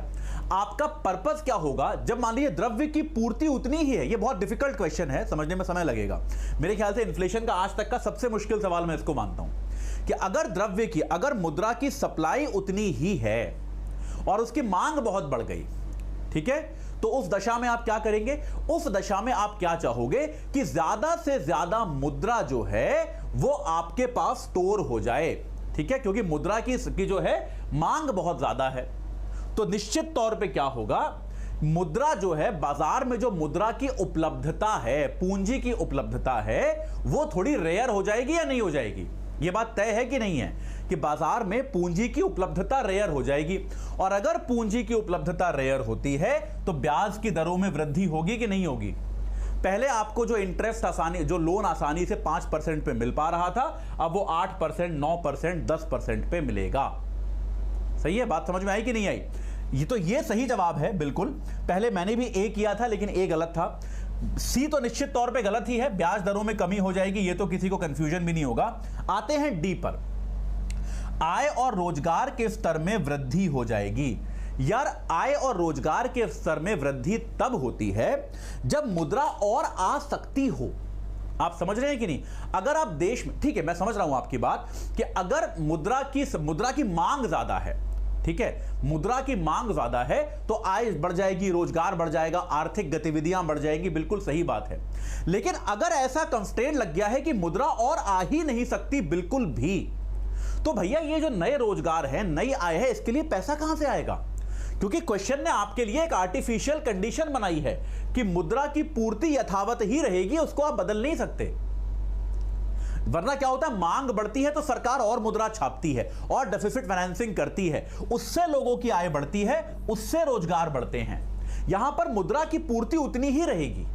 आपका पर्पस क्या होगा जब मान लीजिए द्रव्य की पूर्ति उतनी ही है? ये बहुत डिफिकल्ट क्वेश्चन है, समझने में समय लगेगा। मेरे ख्याल से इन्फ्लेशन का आज तक का सबसे मुश्किल सवाल मैं इसको मानता हूं कि अगर द्रव्य की, अगर मुद्रा की सप्लाई उतनी ही है और उसकी मांग बहुत बढ़ गई, ठीक है, तो उस दशा में आप क्या करेंगे? उस दशा में आप क्या चाहोगे कि ज्यादा से ज्यादा मुद्रा जो है वो आपके पास स्टोर हो जाए, ठीक है, क्योंकि मुद्रा की जो है मांग बहुत ज्यादा है। तो निश्चित तौर पे क्या होगा, मुद्रा जो है, बाजार में जो मुद्रा की उपलब्धता है, पूंजी की उपलब्धता है, वो थोड़ी रेयर हो जाएगी या नहीं हो जाएगी? ये बात तय है कि नहीं है कि बाजार में पूंजी की उपलब्धता रेयर हो जाएगी। और अगर पूंजी की उपलब्धता रेयर होती है तो ब्याज की दरों में वृद्धि होगी कि नहीं होगी? पहले आपको जो इंटरेस्ट आसानी, जो लोन आसानी से 5% पे मिल पा रहा था, अब वो 8%, 9%, 10% पे मिलेगा। सही है, बात समझ में आई कि नहीं आई? ये सही जवाब है बिल्कुल। पहले मैंने भी ए किया था लेकिन ए गलत था। सी तो निश्चित तौर पे गलत ही है, ब्याज दरों में कमी हो जाएगी, ये तो किसी को कंफ्यूजन भी नहीं होगा। आते हैं डी पर, आय और रोजगार के स्तर में वृद्धि हो जाएगी। यार, आय और रोजगार के स्तर में वृद्धि तब होती है जब मुद्रा और आ सकती हो। आप समझ रहे हैं कि नहीं? अगर आप देश में, ठीक है मैं समझ रहा हूं आपकी बात, कि अगर मुद्रा की मांग ज्यादा है, ठीक है, मुद्रा की मांग ज्यादा है तो आय बढ़ जाएगी, रोजगार बढ़ जाएगा, आर्थिक गतिविधियां बढ़ जाएगी, बिल्कुल सही बात है। लेकिन अगर ऐसा कंस्ट्रेंट लग गया है कि मुद्रा और आ ही नहीं सकती बिल्कुल भी, तो भैया ये जो नए रोजगार है, नई आय है, इसके लिए पैसा कहां से आएगा? क्योंकि क्वेश्चन ने आपके लिए एक आर्टिफिशियल कंडीशन बनाई है कि मुद्रा की पूर्ति यथावत ही रहेगी, उसको आप बदल नहीं सकते। वरना क्या होता है, मांग बढ़ती है तो सरकार और मुद्रा छापती है और डेफिसिट फाइनेंसिंग करती है, उससे लोगों की आय बढ़ती है, उससे रोजगार बढ़ते हैं। यहां पर मुद्रा की पूर्ति उतनी ही रहेगी।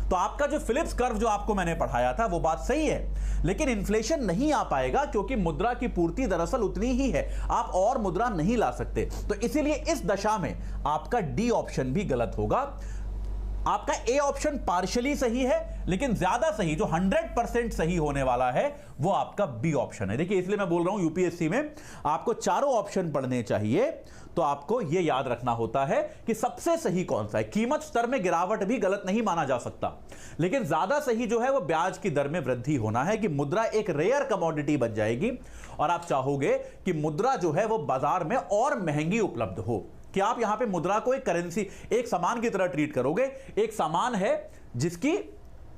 तो आपका जो फिलिप्स कर्व जो आपको मैंने पढ़ाया था वो बात सही है, लेकिन इन्फ्लेशन नहीं आ पाएगा क्योंकि मुद्रा की पूर्ति दरअसल उतनी ही है, आप और मुद्रा नहीं ला सकते। तो इसीलिए इस दशा में आपका डी ऑप्शन भी गलत होगा। आपका ए ऑप्शन पार्शियली सही है, लेकिन ज्यादा सही, जो 100% सही होने वाला है, वो आपका बी ऑप्शन है। देखिए, इसलिए मैं बोल रहा हूं यूपीएससी में आपको चारों ऑप्शन पढ़ने चाहिए, तो आपको यह याद रखना होता है कि सबसे सही कौन सा है। कीमत स्तर में गिरावट भी गलत नहीं माना जा सकता, लेकिन ज्यादा सही जो है वो ब्याज की दर में वृद्धि होना है, कि मुद्रा एक रेयर कमोडिटी बन जाएगी और आप चाहोगे कि मुद्रा जो है वो बाजार में और महंगी उपलब्ध हो, कि आप यहां पे मुद्रा को एक करेंसी, एक सामान की तरह ट्रीट करोगे। एक सामान है जिसकी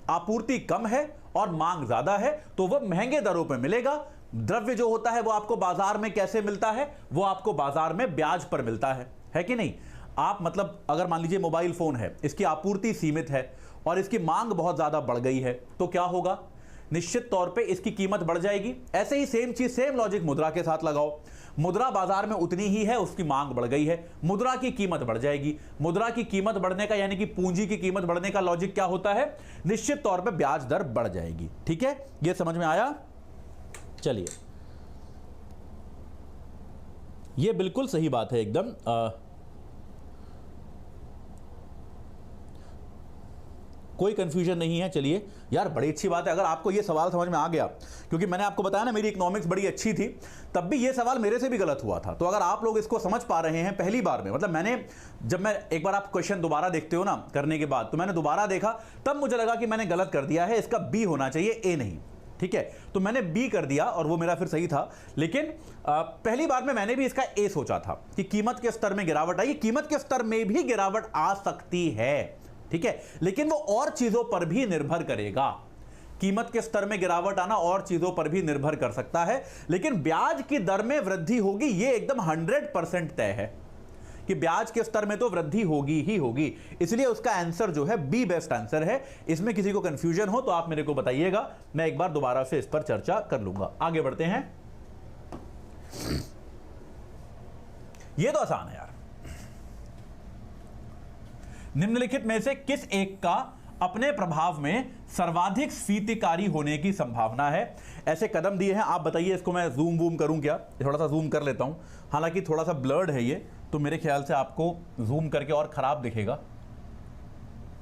आपूर्ति कम है और मांग ज्यादा है, तो वह महंगे दरों पर मिलेगा। द्रव्य जो होता है वो आपको बाजार में कैसे मिलता है? वो आपको बाजार में ब्याज पर मिलता है कि नहीं? आप मतलब अगर मान लीजिए मोबाइल फोन है, इसकी आपूर्ति सीमित है और इसकी मांग बहुत ज्यादा बढ़ गई है, तो क्या होगा? निश्चित तौर पे इसकी कीमत बढ़ जाएगी। ऐसे ही सेम चीज, सेम लॉजिक मुद्रा के साथ लगाओ। मुद्रा बाजार में उतनी ही है, उसकी मांग बढ़ गई है, मुद्रा की कीमत बढ़ जाएगी। मुद्रा की कीमत बढ़ने का, यानी कि पूंजी की कीमत बढ़ने का लॉजिक क्या होता है? निश्चित तौर पे ब्याज दर बढ़ जाएगी। ठीक है, ये समझ में आया? चलिए, ये बिल्कुल सही बात है एकदम। कोई कंफ्यूजन नहीं है। चलिए यार, बड़ी अच्छी बात है अगर आपको ये सवाल समझ में आ गया, क्योंकि मैंने आपको बताया ना मेरी इकोनॉमिक्स बड़ी अच्छी थी, तब भी ये सवाल मेरे से भी गलत हुआ था। तो अगर आप लोग इसको समझ पा रहे हैं पहली बार में, मतलब जब मैं एक बार, आप क्वेश्चन दोबारा देखते हो ना करने के बाद, तो मैंने दोबारा देखा, तब मुझे लगा कि मैंने गलत कर दिया है, इसका बी होना चाहिए, ए नहीं। ठीक है, तो मैंने बी कर दिया और वो मेरा फिर सही था। लेकिन पहली बार में मैंने भी इसका ए सोचा था कि कीमत के स्तर में गिरावट आई। कीमत के स्तर में भी गिरावट आ सकती है, ठीक है, लेकिन वो और चीजों पर भी निर्भर करेगा। कीमत के स्तर में गिरावट आना और चीजों पर भी निर्भर कर सकता है, लेकिन ब्याज की दर में वृद्धि होगी, ये एकदम 100% तय है कि ब्याज के स्तर में तो वृद्धि होगी ही होगी। इसलिए उसका आंसर जो है बी बेस्ट आंसर है। इसमें किसी को कंफ्यूजन हो तो आप मेरे को बताइएगा, मैं एक बार दोबारा से इस पर चर्चा कर लूंगा। आगे बढ़ते हैं। ये तो आसान है यार। निम्नलिखित में से किस एक का अपने प्रभाव में सर्वाधिक स्फीतिकारी होने की संभावना है? ऐसे कदम दिए हैं, आप बताइए। इसको मैं जूम वूम करूं क्या? थोड़ा सा जूम कर लेता हूं, हालांकि थोड़ा सा ब्लर्ड है ये, तो मेरे ख्याल से आपको जूम करके और खराब दिखेगा।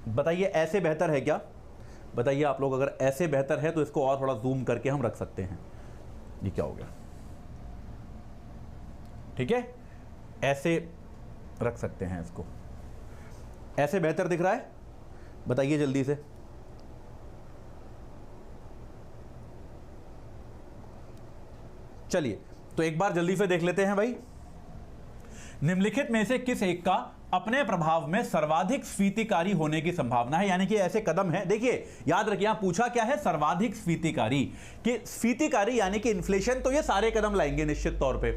बताइए ऐसे बेहतर है क्या? बताइए आप लोग, अगर ऐसे बेहतर है तो इसको और थोड़ा जूम करके हम रख सकते हैं। ये क्या हो गया? ठीक है, ऐसे रख सकते हैं इसको। ऐसे बेहतर दिख रहा है? बताइए जल्दी से। चलिए तो एक बार जल्दी से देख लेते हैं भाई। निम्नलिखित में से किस एक का अपने प्रभाव में सर्वाधिक स्फीतिकारी होने की संभावना है? यानी कि ऐसे कदम है, देखिए याद रखिए, यहां पूछा क्या है, सर्वाधिक स्फीतिकारी। कि स्फीतिकारी यानी कि इन्फ्लेशन, तो ये सारे कदम लाएंगे निश्चित तौर पे।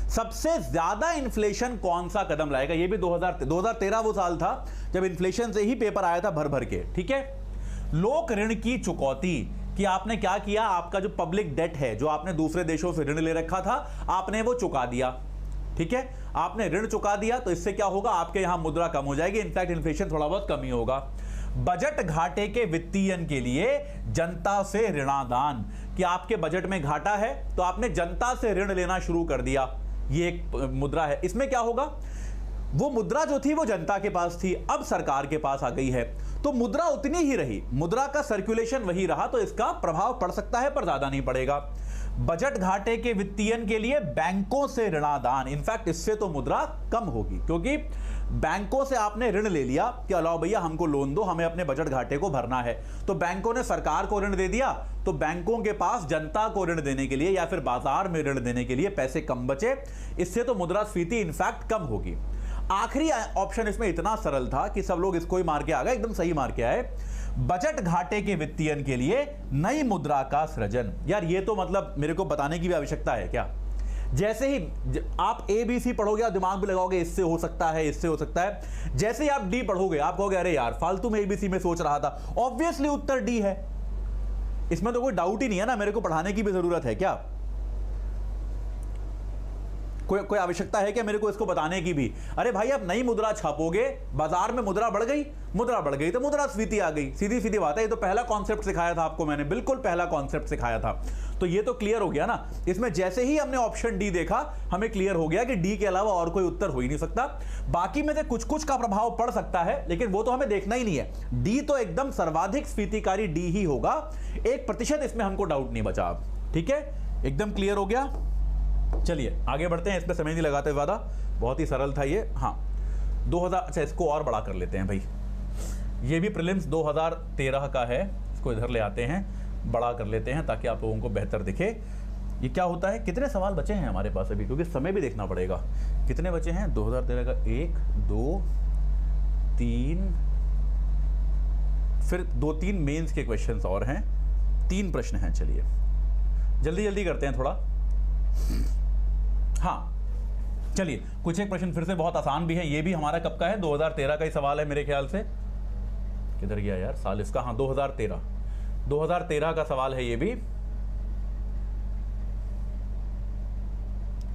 सबसे ज्यादा इन्फ्लेशन कौन सा कदम लाएगा? ये भी 2013 वो साल था जब इन्फ्लेशन से ही पेपर आया था भर भर के, ठीक है। लोक ऋण की चुकौती, कि आपने क्या किया, आपका जो पब्लिक डेट है, जो आपने दूसरे देशों से ऋण ले रखा था, आपने वो चुका दिया, ठीक है। आपने ऋण चुका दिया तो इससे क्या होगा, आपके यहां मुद्रा कम हो जाएगी, इनफैक्ट इन्फ्लेशन थोड़ा बहुत कम ही होगा। बजट घाटे के वित्तीयन के लिए जनता से ऋणादान, कि आपके बजट में घाटा है तो आपने जनता से ऋण लेना शुरू कर दिया, ये एक मुद्रा है। इसमें क्या होगा, वो मुद्रा जो थी वो जनता के पास थी, अब सरकार के पास आ गई है, तो मुद्रा उतनी ही रही, मुद्रा का सर्कुलेशन वही रहा, तो इसका प्रभाव पड़ सकता है पर ज्यादा नहीं पड़ेगा। बजट घाटे के वित्तीयन के लिए बैंकों से ऋणादान, इनफैक्ट इससे तो मुद्रा कम होगी, क्योंकि बैंकों से आपने ऋण ले लिया कि अलाओ भैया हमको लोन दो, हमें अपने बजट घाटे को भरना है, तो बैंकों ने सरकार को ऋण दे दिया, तो बैंकों के पास जनता को ऋण देने के लिए या फिर बाजार में ऋण देने के लिए पैसे कम बचे, इससे तो मुद्रास्फीति इनफैक्ट कम होगी। आखिरी ऑप्शन इसमें इतना सरल था कि सब लोग इसको ही मार के आ गए, एकदम सही मार के आए, बजट घाटे के वित्तीयन के लिए नई मुद्रा का सृजन। यार ये तो मतलब मेरे को बताने की भी आवश्यकता है क्या? जैसे ही आप ABC पढ़ोगे और दिमाग भी लगाओगे इससे हो सकता है, इससे हो सकता है, जैसे ही आप D पढ़ोगे आप कहोगे अरे यार फालतू में ABC में सोच रहा था, ऑब्वियसली उत्तर D है, इसमें तो कोई डाउट ही नहीं है ना, मेरे को पढ़ाने की भी जरूरत है क्या? कोई आवश्यकता है क्या मेरे को इसको बताने की भी? अरे भाई आप नई मुद्रा छापोगे, बाजार में मुद्रा बढ़ गई तो मुद्रास्फीति आ गई, सीधी सीधी बात है। ये तो पहला कॉन्सेप्ट सिखाया था आपको मैंने, बिल्कुल पहला कॉन्सेप्ट सिखाया था, तो ये तो क्लियर हो गया ना। इसमें जैसे ही हमने ऑप्शन डी देखा हमें क्लियर हो गया कि डी के अलावा और कोई उत्तर हो ही नहीं सकता। बाकी में से कुछ कुछ का प्रभाव पड़ सकता है लेकिन वो तो हमें देखना ही नहीं है। डी तो एकदम सर्वाधिक स्फीतिकारी डी ही होगा, 1% इसमें हमको डाउट नहीं बचा। अब ठीक है, एकदम क्लियर हो गया। चलिए आगे बढ़ते हैं, इसमें समय नहीं लगाते ज्यादा, बहुत ही सरल था ये। हाँ 2000, अच्छा इसको और बड़ा कर लेते हैं भाई, ये भी प्रीलिम्स 2013 का है, इसको इधर ले आते हैं, बड़ा कर लेते हैं ताकि आप लोगों को बेहतर दिखे। ये क्या होता है, कितने सवाल बचे हैं हमारे पास अभी, क्योंकि समय भी देखना पड़ेगा। कितने बचे हैं 2013 का, 1 2 3, फिर 2-3 मेंस के क्वेश्चंस और हैं, 3 प्रश्न हैं। चलिए जल्दी जल्दी करते हैं थोड़ा। हाँ चलिए, कुछ एक प्रश्न फिर से बहुत आसान भी है, ये भी हमारा कब का है, 2013 का ही सवाल है मेरे ख्याल से। किधर गया यार साल इसका, हाँ 2013 का सवाल है ये भी।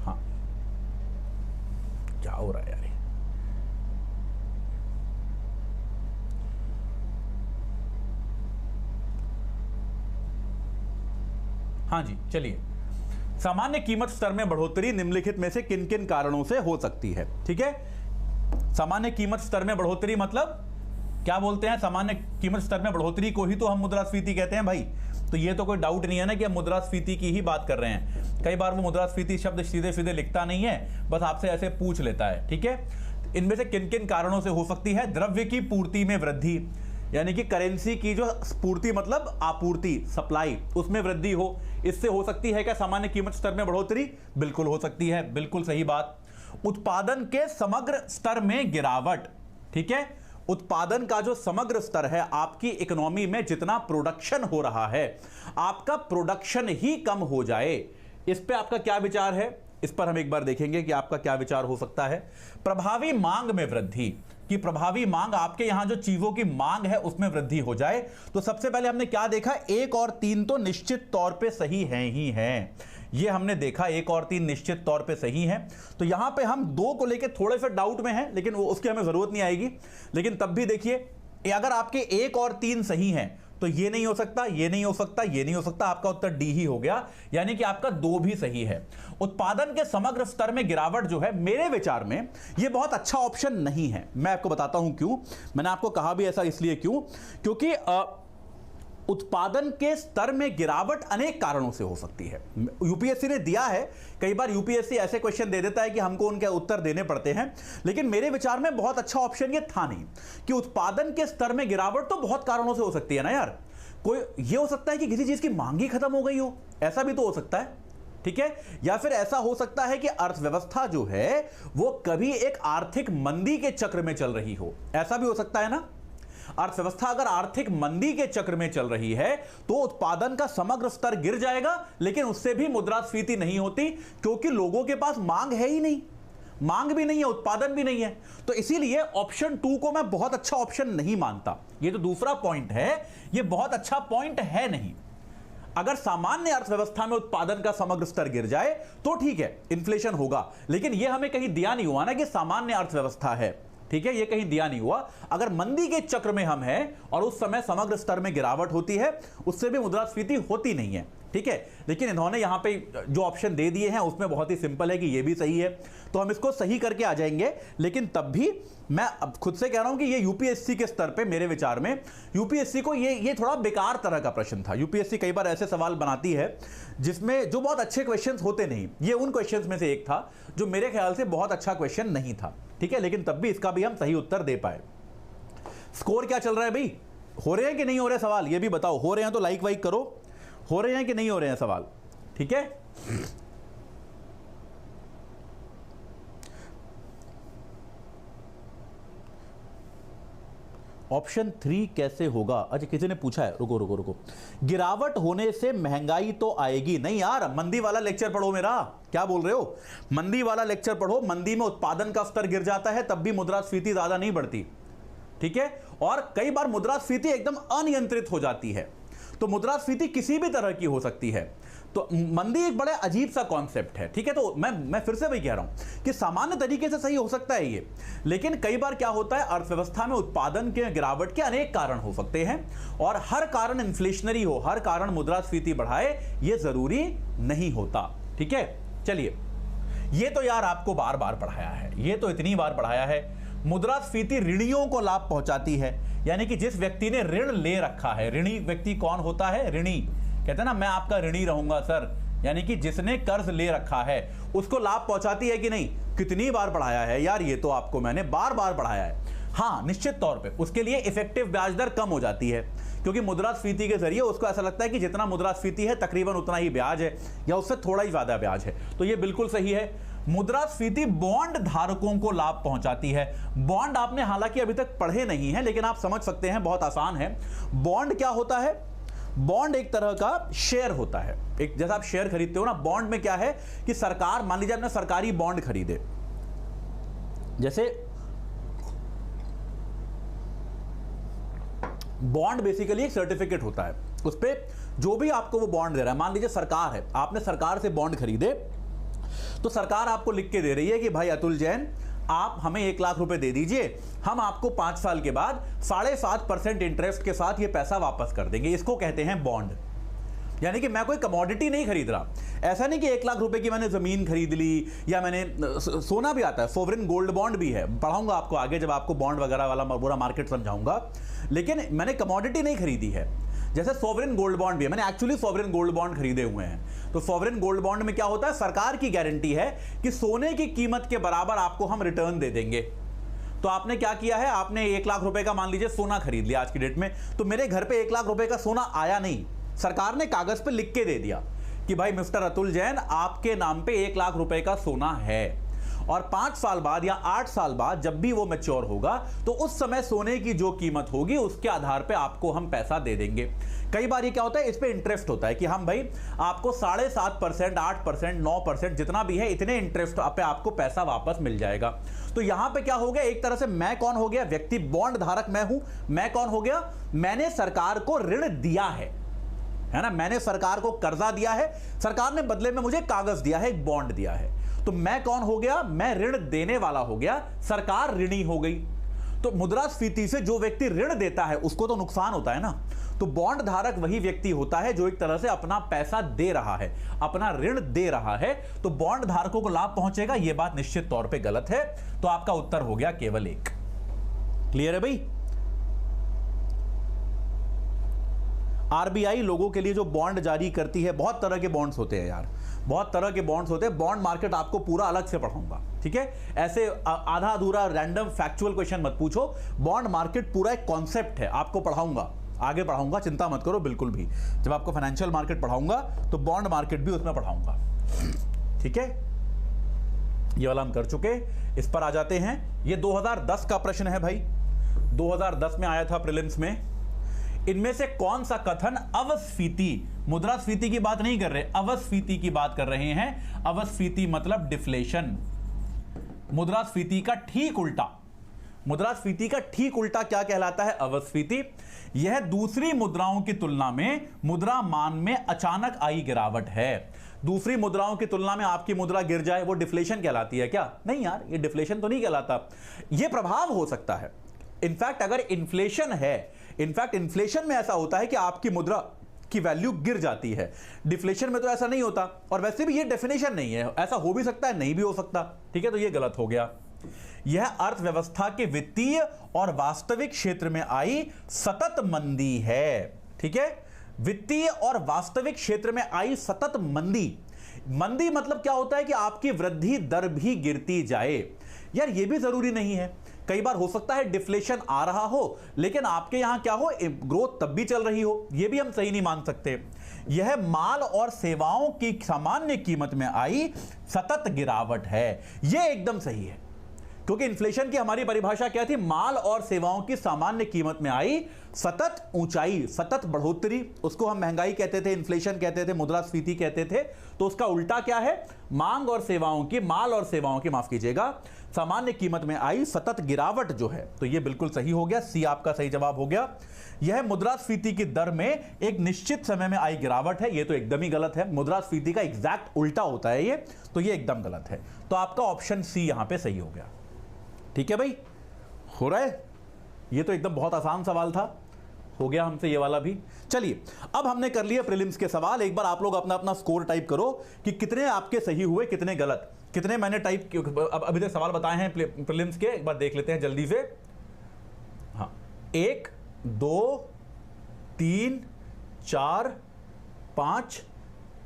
हाँ क्या हो रहा है यार, हाँ जी चलिए। सामान्य कीमत स्तर में बढ़ोतरी निम्नलिखित में से किन किन कारणों से हो सकती है? ठीक है, सामान्य कीमत स्तर में बढ़ोतरी मतलब क्या बोलते हैं, सामान्य कीमत स्तर में बढ़ोतरी को ही तो हम मुद्रास्फीति कहते हैं भाई। तो ये तो कोई डाउट नहीं है ना कि हम मुद्रास्फीति की ही बात कर रहे हैं। कई बार वो मुद्रास्फीति शब्द सीधे सीधे लिखता नहीं है, बस आपसे ऐसे पूछ लेता है। ठीक है, इनमें से किन किन कारणों से हो सकती है? द्रव्य की पूर्ति में वृद्धि, यानी कि करेंसी की जो पूर्ति मतलब आपूर्ति, सप्लाई, उसमें वृद्धि हो, इससे हो सकती है क्या सामान्य कीमत स्तर में बढ़ोतरी? बिल्कुल हो सकती है, बिल्कुल सही बात। उत्पादन के समग्र स्तर में गिरावट, ठीक है, उत्पादन का जो समग्र स्तर है, आपकी इकोनॉमी में जितना प्रोडक्शन हो रहा है, आपका प्रोडक्शन ही कम हो जाए, इस पे आपका क्या विचार है? इस पर हम एक बार देखेंगे कि आपका क्या विचार हो सकता है। प्रभावी मांग में वृद्धि, कि प्रभावी मांग, आपके यहां जो चीजों की मांग है उसमें वृद्धि हो जाए। तो सबसे पहले हमने क्या देखा, 1 और 3 तो निश्चित तौर पे सही हैं ही हैं, ये हमने देखा 1 और 3 निश्चित तौर पे सही हैं। तो यहां पे हम 2 को लेके थोड़े से डाउट में हैं, लेकिन उसकी हमें जरूरत नहीं आएगी। लेकिन तब भी देखिए, अगर आपके 1 और 3 सही हैं तो ये नहीं हो सकता, ये नहीं हो सकता, ये नहीं हो सकता, आपका उत्तर डी ही हो गया, यानी कि आपका 2 भी सही है। उत्पादन के समग्र स्तर में गिरावट जो है, मेरे विचार में ये बहुत अच्छा ऑप्शन नहीं है। मैं आपको बताता हूं क्यों, मैंने आपको कहा भी ऐसा इसलिए क्यों, क्योंकि उत्पादन के स्तर में गिरावट अनेक कारणों से हो सकती है। यूपीएससी ने दिया है, कई बार यूपीएससी ऐसे क्वेश्चन दे देता है कि हमको उनके उत्तर देने पड़ते हैं, लेकिन मेरे विचार में बहुत अच्छा ऑप्शन ये था नहीं कि उत्पादन के स्तर में गिरावट तो बहुत कारणों से हो सकती है ना यार। कोई ये हो सकता है कि किसी चीज की मांग ही खत्म हो गई हो, ऐसा भी तो हो सकता है। ठीक है, या फिर ऐसा हो सकता है कि अर्थव्यवस्था जो है वो कभी एक आर्थिक मंदी के चक्र में चल रही हो, ऐसा भी हो सकता है ना। अर्थव्यवस्था अगर आर्थिक मंदी के चक्र में चल रही है तो उत्पादन का समग्र स्तर गिर जाएगा, लेकिन उससे भी मुद्रास्फीति नहीं होती, क्योंकि लोगों के पास मांग है ही नहीं, मांग भी नहीं है, उत्पादन भी नहीं है। तो इसीलिए ऑप्शन 2 को मैं बहुत अच्छा ऑप्शन नहीं मानता। ये जो दूसरा पॉइंट है ये बहुत अच्छा पॉइंट है नहीं। अगर सामान्य अर्थव्यवस्था में उत्पादन का समग्र स्तर गिर जाए तो ठीक है, इन्फ्लेशन होगा, लेकिन यह हमें कहीं दिया नहीं हुआ ना कि सामान्य अर्थव्यवस्था है, ठीक है, ये कहीं दिया नहीं हुआ। अगर मंदी के चक्र में हम हैं और उस समय समग्र स्तर में गिरावट होती है, उससे भी मुद्रास्फीति होती नहीं है, ठीक है। लेकिन इन्होंने यहां पे जो ऑप्शन दे दिए हैं उसमें बहुत ही सिंपल है कि ये भी सही है, तो हम इसको सही करके आ जाएंगे। लेकिन तब भी मैं अब खुद से कह रहा हूं कि ये यूपीएससी के स्तर पे, मेरे विचार में यूपीएससी को ये थोड़ा बेकार तरह का प्रश्न था। यूपीएससी कई बार ऐसे सवाल बनाती है जिसमें जो बहुत अच्छे क्वेश्चंस होते नहीं, ये उन क्वेश्चंस में से एक था जो मेरे ख्याल से बहुत अच्छा क्वेश्चन नहीं था, ठीक है। लेकिन तब भी इसका भी हम सही उत्तर दे पाए। स्कोर क्या चल रहा है भाई, हो रहे हैं कि नहीं हो रहे सवाल, ये भी बताओ। हो रहे हैं तो लाइक वाइक करो, हो रहे हैं कि नहीं हो रहे हैं सवाल, ठीक है। ऑप्शन 3 कैसे होगा? अच्छा, किसी ने पूछा है, रुको रुको रुको। गिरावट होने से महंगाई तो आएगी नहीं यार, मंदी वाला लेक्चर पढ़ो मेरा, क्या बोल रहे हो, मंदी वाला लेक्चर पढ़ो। मंदी में उत्पादन का स्तर गिर जाता है तब भी मुद्रास्फीति ज्यादा नहीं बढ़ती, ठीक है। और कई बार मुद्रास्फीति एकदम अनियंत्रित हो जाती है, तो मुद्रास्फीति किसी भी तरह की हो सकती है। तो मंदी एक बड़ा अजीब सा कॉन्सेप्ट है, ठीक है। तो मैं फिर से वही कह रहा हूं कि सामान्य तरीके से सही हो सकता है ये, लेकिन कई बार क्या होता है, अर्थव्यवस्था में उत्पादन के गिरावट के अनेक कारण हो सकते हैं, और हर कारण इन्फ्लेशनरी हो, हर कारण मुद्रास्फीति बढ़ाए, ये जरूरी नहीं होता, ठीक है। चलिए, ये तो यार आपको बार बार पढ़ाया है, ये तो इतनी बार पढ़ाया है। मुद्रास्फीति ऋणियों को लाभ पहुंचाती है, यानी कि जिस व्यक्ति ने ऋण ले रखा है। ऋणी व्यक्ति कौन होता है? ऋणी, कहते हैं ना मैं आपका ऋणी रहूंगा सर, यानी कि जिसने कर्ज ले रखा है उसको लाभ पहुंचाती है कि नहीं। कितनी बार पढ़ाया है यार, ये तो आपको मैंने बार बार पढ़ाया है। हाँ, निश्चित तौर पे उसके लिए इफेक्टिव ब्याज दर कम हो जाती है, क्योंकि मुद्रास्फीति के जरिए उसको ऐसा लगता है कि जितना मुद्रास्फीति है तकरीबन उतना ही ब्याज है, या उससे थोड़ा ही ज्यादा ब्याज है। तो ये बिल्कुल सही है। मुद्रास्फीति बॉन्ड धारकों को लाभ पहुंचाती है। बॉन्ड आपने हालांकि अभी तक पढ़े नहीं है, लेकिन आप समझ सकते हैं, बहुत आसान है। बॉन्ड क्या होता है? बॉन्ड एक तरह का शेयर होता है। एक जैसा आप शेयर खरीदते हो ना, बॉन्ड में क्या है कि सरकार, मान लीजिए आपने सरकारी बॉन्ड खरीदे, जैसे बॉन्ड बेसिकली एक सर्टिफिकेट होता है, उस पर जो भी आपको वो बॉन्ड दे रहा है, मान लीजिए सरकार है, आपने सरकार से बॉन्ड खरीदे, तो सरकार आपको लिख के दे रही है कि भाई अतुल जैन, आप हमें 1 लाख रुपए दे दीजिए, हम आपको 5 साल के बाद 7.5% इंटरेस्ट के साथ ये पैसा वापस कर देंगे। इसको कहते हैं बॉन्ड। यानी कि मैं कोई कमोडिटी नहीं खरीद रहा। ऐसा नहीं कि 1 लाख रुपए की मैंने जमीन खरीद ली, या मैंने सोना भी आता है, सोवरेन गोल्ड बॉन्ड भी है, पढ़ाऊंगा आपको आगे जब आपको बॉन्ड वगैरह वाला पूरा मार्केट समझाऊंगा। लेकिन मैंने कमोडिटी नहीं खरीदी है। जैसे सोवरेन गोल्ड बॉन्ड भी है, मैंने एक्चुअली सोवरेन गोल्ड बॉन्ड खरीदे हुए हैं। तो सोवरेन गोल्ड बॉन्ड में क्या होता है, सरकार की गारंटी है कि सोने की कीमत के बराबर आपको हम रिटर्न दे देंगे। तो आपने क्या किया है, आपने 1 लाख रुपए का मान लीजिए सोना खरीद लिया आज की डेट में, तो मेरे घर पे 1 लाख रुपए का सोना आया नहीं, सरकार ने कागज पे लिख के दे दिया कि भाई मिस्टर अतुल जैन, आपके नाम पे 1 लाख रुपए का सोना है। और 5 साल बाद या 8 साल बाद जब भी वो मैच्योर होगा, तो उस समय सोने की जो कीमत होगी उसके आधार पे आपको हम पैसा दे देंगे। कई बार ये क्या होता है, इस पे इंटरेस्ट होता है कि हम भाई आपको 7.5%, 8%, 9% जितना भी है, इतने इंटरेस्ट पे आपको पैसा वापस मिल जाएगा। तो यहां पे क्या हो गया, एक तरह से मैं कौन हो गया, व्यक्ति बॉन्ड धारक मैं हूं। मैं कौन हो गया, मैंने सरकार को ऋण दिया है ना, मैंने सरकार को कर्जा दिया है, सरकार ने बदले में मुझे कागज दिया है, एक बॉन्ड दिया है। तो मैं कौन हो गया, मैं ऋण देने वाला हो गया, सरकार ऋणी हो गई। तो मुद्रास्फीति से जो व्यक्ति ऋण देता है उसको तो नुकसान होता है ना। तो बॉन्ड धारक वही व्यक्ति होता है जो एक तरह से अपना पैसा दे रहा है, अपना ऋण दे रहा है। तो बॉन्ड धारकों को लाभ पहुंचेगा, यह बात निश्चित तौर पे गलत है। तो आपका उत्तर हो गया केवल 1। क्लियर है भाई? आरबीआई लोगों के लिए जो बॉन्ड जारी करती है, बहुत तरह के बॉन्ड्स होते हैं यार, बहुत तरह के बॉन्ड्स होते हैं। बॉन्ड मार्केट आपको पूरा अलग से पढ़ाऊंगा, ठीक है। ऐसे आधा अधूरा रैंडम फैक्चुअल क्वेश्चन मत पूछो, बॉन्ड मार्केट पूरा एक कॉन्सेप्ट है, आपको पढ़ाऊंगा। आगे पढ़ाऊंगा, चिंता मत करो बिल्कुल भी। जब आपको फाइनेंशियल मार्केट पढ़ाऊंगा तो बॉन्ड मार्केट भी उसमें पढ़ाऊंगा, ठीक है। ये वाला हम कर चुके। इस पर आ जाते हैं। ये 2010 का प्रश्न है भाई, 2010 में आया था प्रीलिम्स में। इनमें से कौन सा कथन अवस्फीति, मुद्रास्फीति की बात नहीं कर रहे, अवस्फीति की बात कर रहे हैं। अवस्फीति मतलब डिफ्लेशन। मुद्रास्फीति का ठीक उल्टा, मुद्रास्फीति का ठीक उल्टा क्या कहलाता है? अवस्फीति। यह दूसरी मुद्राओं की तुलना में मुद्रा मान में अचानक आई गिरावट है। दूसरी मुद्राओं की तुलना में आपकी मुद्रा गिर जाए, वो डिफ्लेशन कहलाती है क्या? नहीं यार, ये डिफ्लेशन तो नहीं कहलाता। ये प्रभाव हो सकता है। इनफैक्ट अगर इन्फ्लेशन है, इनफैक्ट इन्फ्लेशन में ऐसा होता है कि आपकी मुद्रा की वैल्यू गिर जाती है। डिफ्लेशन में तो ऐसा नहीं होता, और वैसे भी ये डेफिनेशन नहीं है, ऐसा हो भी सकता है, नहीं भी हो सकता, ठीक है। तो ये गलत हो गया। यह अर्थव्यवस्था के वित्तीय और वास्तविक क्षेत्र में आई सतत मंदी है, ठीक है। वित्तीय और वास्तविक क्षेत्र में आई सतत मंदी। मंदी मतलब क्या होता है कि आपकी वृद्धि दर भी गिरती जाए। यार ये भी जरूरी नहीं है, कई बार हो सकता है डिफ्लेशन आ रहा हो लेकिन आपके यहां क्या हो, ग्रोथ तब भी चल रही हो, ये भी हम सही नहीं मान सकते। यह माल और सेवाओं की सामान्य कीमत में आई सतत गिरावट है, यह एकदम सही है, क्योंकि इन्फ्लेशन की हमारी परिभाषा क्या थी? माल और सेवाओं की सामान्य कीमत में आई सतत ऊंचाई, सतत बढ़ोतरी। उसको हम महंगाई कहते थे, इन्फ्लेशन कहते थे, मुद्रास्फीति कहते थे। तो उसका उल्टा क्या है? मांग और सेवाओं की, माल और सेवाओं की, माफ कीजिएगा, सामान्य कीमत में आई सतत गिरावट जो है। तो यह बिल्कुल सही हो गया, सी आपका सही जवाब हो गया। यह मुद्रास्फीति की दर में एक निश्चित समय में आई गिरावट है, यह तो एकदम ही गलत है। मुद्रास्फीति का एग्जैक्ट उल्टा होता है ये, तो यह एकदम गलत है। तो आपका ऑप्शन सी यहां पर सही हो गया, ठीक है भाई। हो रहा है, ये तो एकदम बहुत आसान सवाल था, हो गया हमसे ये वाला भी। चलिए अब हमने कर लिया प्रीलिम्स के सवाल। एक बार आप लोग अपना अपना स्कोर टाइप करो कि कितने आपके सही हुए, कितने गलत, कितने मैंने टाइप अब अभी तक सवाल बताए हैं प्रीलिम्स के, एक बार देख लेते हैं जल्दी से। हाँ, 1 2 3 4 5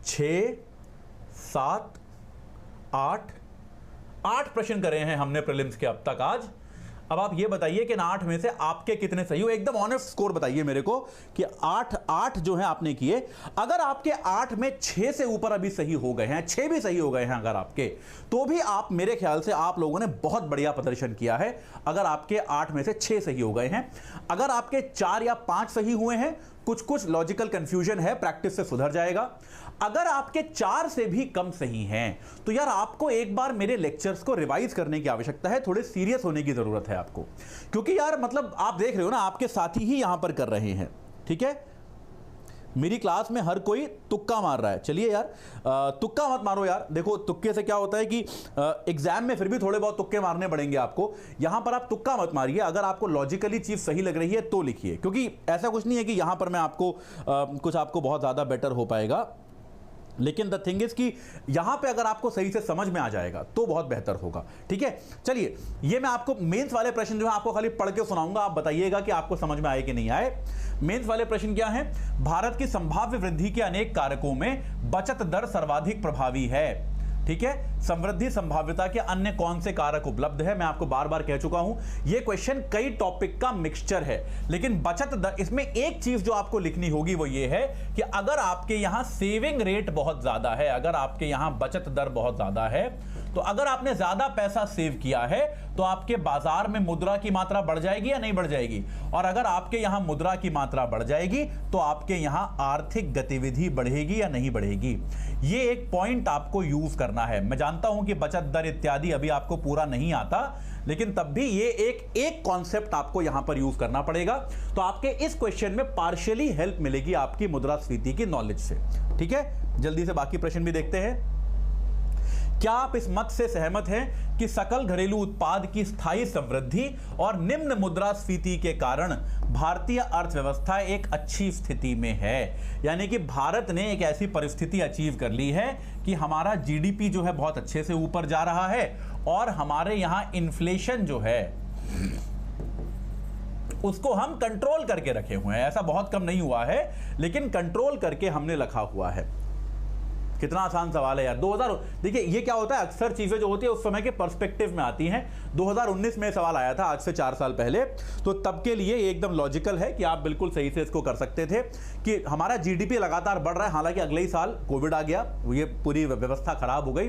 6 7 8 प्रश्न करे हैं हमने प्रीलिम्स के अब तक आज। अब आप ये बताइए कि इन 8 में से आपके कितने सही हो, एकदम ऑनेस्ट स्कोर बताइए मेरे को कि 8 जो है आपने किए। अगर आपके 8 में 6 से ऊपर अभी सही हो गए हैं, 6 भी सही हो गए हैं अगर आपके, तो भी आप, मेरे ख्याल से आप लोगों ने बहुत बढ़िया प्रदर्शन किया है। अगर आपके 8 में से 6 सही हो गए हैं, अगर आपके 4 या 5 सही हुए हैं, कुछ लॉजिकल कंफ्यूजन है, प्रैक्टिस से सुधर जाएगा। अगर आपके 4 से भी कम सही हैं, तो यार आपको एक बार मेरे लेक्चर्स को रिवाइज करने की आवश्यकता है, थोड़े सीरियस होने की जरूरत है आपको, क्योंकि यार मतलब आप देख रहे हो ना, आपके साथी ही यहां पर कर रहे हैं, ठीक है। मेरी क्लास में हर कोई तुक्का मार रहा है। चलिए यार, तुक्का मत मारो यार। देखो तुक्के से क्या होता है कि एग्जाम में फिर भी थोड़े बहुत तुक्के मारने पड़ेंगे आपको। यहां पर आप तुक्का मत मारिए, अगर आपको लॉजिकली चीज सही लग रही है तो लिखिए, क्योंकि ऐसा कुछ नहीं है कि यहां पर मैं आपको कुछ आपको बहुत ज्यादा बेटर हो पाएगा। लेकिन द थिंग इज कि यहां पे अगर आपको सही से समझ में आ जाएगा तो बहुत बेहतर होगा, ठीक है। चलिए, ये मैं आपको मेंस वाले प्रश्न जो है आपको खाली पढ़ के सुनाऊंगा, आप बताइएगा कि आपको समझ में आए कि नहीं आए। मेंस वाले प्रश्न क्या है? भारत की संभाव्य वृद्धि के अनेक कारकों में बचत दर सर्वाधिक प्रभावी है, ठीक है। समृद्धि संभाव्यता के अन्य कौन से कारक उपलब्ध है? मैं आपको बार बार कह चुका हूं, यह क्वेश्चन कई टॉपिक का मिक्सचर है, लेकिन बचत दर, इसमें एक चीज जो आपको लिखनी होगी वो ये है कि अगर आपके यहां सेविंग रेट बहुत ज्यादा है, अगर आपके यहां बचत दर बहुत ज्यादा है, तो अगर आपने ज्यादा पैसा सेव किया है तो आपके बाजार में मुद्रा की मात्रा बढ़ जाएगी या नहीं बढ़ जाएगी? और अगर आपके यहां मुद्रा की मात्रा बढ़ जाएगी तो आपके यहां आर्थिक गतिविधि बढ़ेगी या नहीं बढ़ेगी? ये एक पॉइंट आपको यूज करना है। मैं जानता हूं कि बचत दर इत्यादि अभी आपको पूरा नहीं आता, लेकिन तब भी ये एक कॉन्सेप्ट आपको यहां पर यूज करना पड़ेगा। तो आपके इस क्वेश्चन में पार्शियली हेल्प मिलेगी आपकी मुद्रास्फीति की नॉलेज से, ठीक है। जल्दी से बाकी प्रश्न भी देखते हैं। क्या आप इस मत से सहमत हैं कि सकल घरेलू उत्पाद की स्थायी समृद्धि और निम्न मुद्रास्फीति के कारण भारतीय अर्थव्यवस्था एक अच्छी स्थिति में है? यानी कि भारत ने एक ऐसी परिस्थिति अचीव कर ली है कि हमारा जीडीपी जो है बहुत अच्छे से ऊपर जा रहा है और हमारे यहां इन्फ्लेशन जो है उसको हम कंट्रोल करके रखे हुए हैं। ऐसा बहुत कम नहीं हुआ है, लेकिन कंट्रोल करके हमने रखा हुआ है। कितना आसान सवाल है यार। 2000 देखिए ये क्या होता है, अक्सर चीजें जो होती है उस समय के पर्सपेक्टिव में आती हैं। 2019 में सवाल आया था, आज से 4 साल पहले, तो तब के लिए ये एकदम लॉजिकल है कि आप बिल्कुल सही से इसको कर सकते थे कि हमारा जीडीपी लगातार बढ़ रहा है, हालांकि अगले ही साल कोविड आ गया, ये पूरी व्यवस्था खराब हो गई।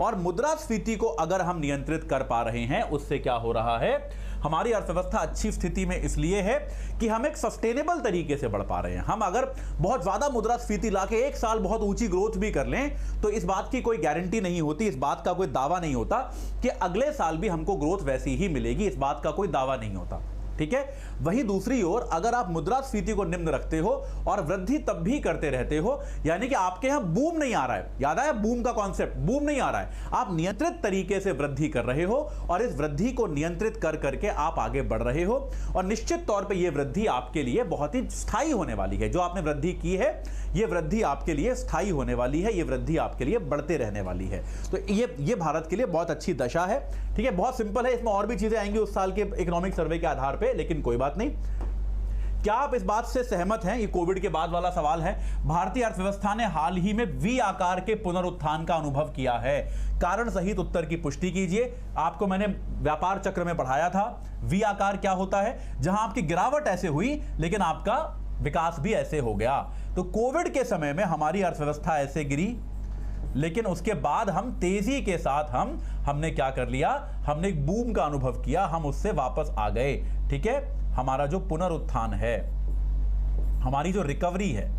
और मुद्रास्फीति को अगर हम नियंत्रित कर पा रहे हैं, उससे क्या हो रहा है, हमारी अर्थव्यवस्था अच्छी स्थिति में इसलिए है कि हम एक सस्टेनेबल तरीके से बढ़ पा रहे हैं। हम अगर बहुत ज्यादा मुद्रास्फीति लाके एक साल बहुत ऊंची ग्रोथ भी कर लें तो इस बात की कोई गारंटी नहीं होती, इस बात का कोई दावा नहीं होता कि अगले साल भी हमको ग्रोथ वैसी ही मिलेगी, इस बात का कोई दावा नहीं होता, ठीक है। वहीं दूसरी ओर अगर आप मुद्रास्फीति को निम्न रखते हो और वृद्धि तब भी करते रहते हो, यानी कि आपके यहां बूम नहीं आ रहा है, याद आया बूम का कॉन्सेप्ट, बूम नहीं आ रहा है, आप नियंत्रित तरीके से वृद्धि कर रहे हो और इस वृद्धि को नियंत्रित कर करके आप आगे बढ़ रहे हो और निश्चित तौर पे ये वृद्धि आपके लिए बहुत ही स्थायी होने वाली है। जो आपने वृद्धि की है ये वृद्धि आपके लिए स्थायी होने वाली है, ये वृद्धि आपके लिए बढ़ते रहने वाली है। तो ये भारत के लिए बहुत अच्छी दशा है, ठीक है। बहुत सिंपल है, इसमें और भी चीजें आएंगी उस साल के इकोनॉमिक सर्वे के आधार पे, लेकिन कोई बात नहीं। क्या आप इस बात से सहमत हैं, ये कोविड के बाद वाला सवाल है, भारतीय अर्थव्यवस्था ने हाल ही में वी आकार के पुनरुत्थान का अनुभव किया है? कारण सहित उत्तर की पुष्टि कीजिए। आपको मैंने व्यापार चक्र में पढ़ाया था, वी आकार क्या होता है, जहां आपकी गिरावट ऐसे हुई लेकिन आपका विकास भी ऐसे हो गया। तो कोविड के समय में हमारी अर्थव्यवस्था ऐसे गिरी, लेकिन उसके बाद हम तेजी के साथ हमने क्या कर लिया, हमने एक बूम का अनुभव किया, हम उससे वापस आ गए, ठीक है। हमारा जो पुनरुत्थान है, हमारी जो रिकवरी है,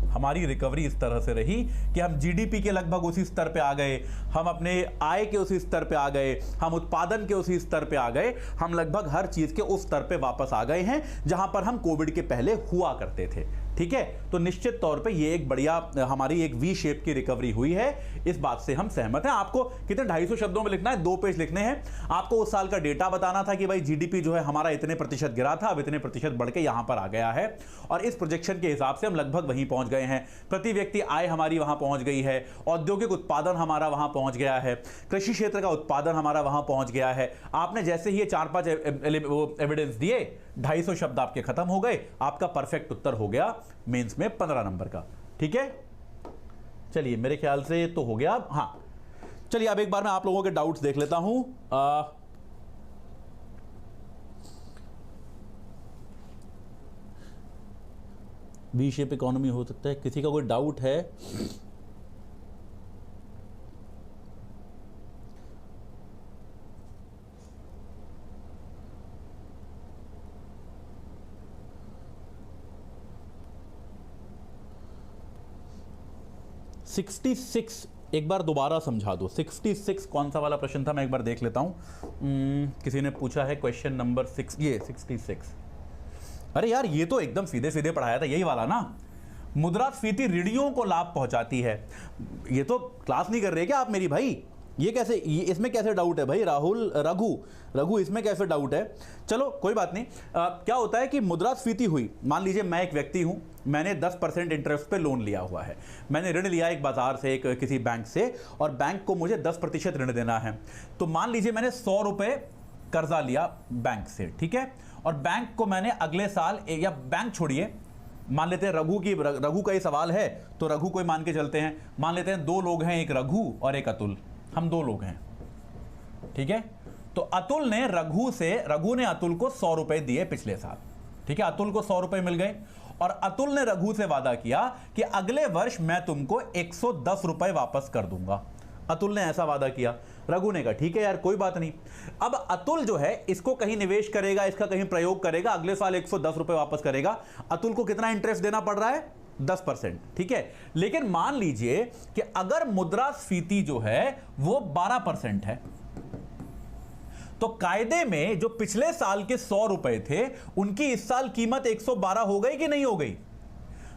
हमारी रिकवरी इस तरह से रही कि हम जीडीपी के लगभग उसी स्तर पे आ गए, हम अपने आय के उसी स्तर पे आ गए, हम उत्पादन के उसी स्तर पे आ गए, हम लगभग हर चीज के उस स्तर पे वापस आ गए हैं जहां पर हम कोविड के पहले हुआ करते थे, ठीक है। तो निश्चित तौर पे ये एक बढ़िया हमारी एक वी शेप की रिकवरी हुई है, इस बात से हम सहमत हैं। आपको कितने 250 शब्दों में लिखना है, 2 पेज लिखने हैं। आपको उस साल का डेटा बताना था कि भाई जीडीपी जो है हमारा इतने प्रतिशत गिरा था, अब इतने प्रतिशत बढ़ के यहां पर आ गया है और इस प्रोजेक्शन के हिसाब से हम लगभग वहीं पहुंच गए हैं। प्रति व्यक्ति आय हमारी वहां पहुंच गई है, औद्योगिक उत्पादन हमारा वहां पहुंच गया है, कृषि क्षेत्र का उत्पादन हमारा वहां पहुंच गया है। आपने जैसे ही ये 4-5 एविडेंस दिए, 250 शब्द आपके खत्म हो गए, आपका परफेक्ट उत्तर हो गया मेंस में 15 नंबर का, ठीक है। चलिए मेरे ख्याल से तो हो गया। हाँ चलिए अब एक बार मैं आप लोगों के डाउट्स देख लेता हूं। वी शेप इकोनॉमी हो सकता है, किसी का कोई डाउट है? $66 एक बार दोबारा समझा दो। 66 कौन सा वाला प्रश्न था, मैं एक बार देख लेता हूं। किसी ने पूछा है क्वेश्चन नंबर 6, ये 66। अरे यार ये तो एकदम सीधे सीधे पढ़ाया था, यही वाला ना, मुद्रास्फीति ऋणियों को लाभ पहुंचाती है। ये तो क्लास नहीं कर रहे क्या आप मेरी भाई? ये कैसे, ये इसमें कैसे डाउट है भाई? राहुल, रघु इसमें कैसे डाउट है? चलो कोई बात नहीं। क्या होता है कि मुद्रास्फीति हुई, मान लीजिए मैं एक व्यक्ति हूं, मैंने 10% इंटरेस्ट पे लोन लिया हुआ है, मैंने ऋण लिया एक बाजार से, एक किसी बैंक से, और बैंक को मुझे 10% ऋण देना है। तो मान लीजिए मैंने 100 रुपए कर्जा लिया बैंक से, ठीक है, और बैंक को मैंने अगले साल, या बैंक छोड़िए, मान लेते हैं रघु का ये सवाल है तो रघु को ही मान के चलते हैं। मान लेते हैं 2 लोग हैं, एक रघु और एक अतुल, हम 2 लोग हैं, ठीक है। तो रघु ने अतुल को 100 रुपए दिए पिछले साल, ठीक है, अतुल को 100 रुपए मिल गए, और अतुल ने रघु से वादा किया कि अगले वर्ष मैं तुमको 110 रुपए वापस कर दूंगा। अतुल ने ऐसा वादा किया, रघु ने कहा ठीक है यार कोई बात नहीं। अब अतुल जो है इसको कहीं निवेश करेगा, इसका कहीं प्रयोग करेगा, अगले साल 110 रुपए वापस करेगा। अतुल को कितना इंटरेस्ट देना पड़ रहा है? 10%, ठीक है। लेकिन मान लीजिए कि अगर मुद्रास्फीति जो है वो 12% है, तो कायदे में जो पिछले साल के 100 रुपए थे उनकी इस साल कीमत 112 हो गई कि नहीं हो गई?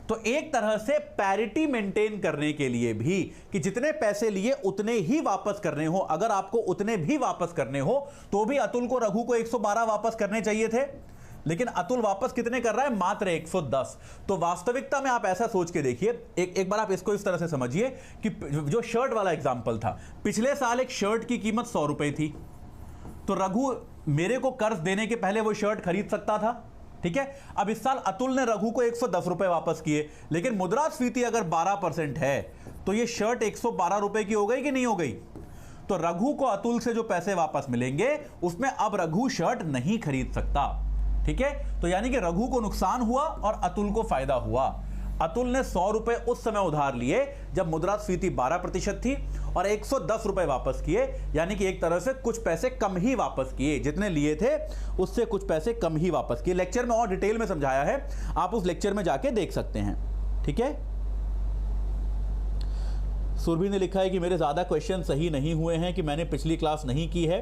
तो एक तरह से पैरिटी मेंटेन करने के लिए भी, कि जितने पैसे लिए उतने ही वापस करने हो, अगर आपको उतने भी वापस करने हो तो भी अतुल को रघु को 112 वापस करने चाहिए थे, लेकिन अतुल वापस कितने कर रहा है? मात्र 110। तो वास्तविकता में आप ऐसा सोच के देखिए, एक बार आप इसको इस तरह से समझिए कि जो शर्ट वाला एग्जांपल था, पिछले साल एक शर्ट की कीमत 100 रुपए थी, तो रघु मेरे को कर्ज देने के पहले वो शर्ट खरीद सकता था? ठीक है। अब इस साल अतुल ने रघु को 110 रुपए वापस किए, लेकिन मुद्रास्फीति अगर 12% है तो ये शर्ट 112 रुपए की हो गई कि नहीं हो गई? तो रघु को अतुल से जो पैसे वापस मिलेंगे उसमें अब रघु शर्ट नहीं खरीद सकता, ठीक है। तो यानी कि रघु को नुकसान हुआ और अतुल को फायदा हुआ। अतुल ने 100 रुपए उस समय उधार लिए जब मुद्रास्फीति 12% थी और 110 रुपए वापस किए, यानी कि एक तरह से कुछ पैसे कम ही वापस किए, जितने लिए थे उससे कुछ पैसे कम ही वापस किए। लेक्चर में और डिटेल में समझाया है, आप उस लेक्चर में जाके देख सकते हैं, ठीक है। सुरभि ने लिखा है कि मेरे ज़्यादा क्वेश्चन सही नहीं हुए हैं, कि मैंने पिछली क्लास नहीं की है।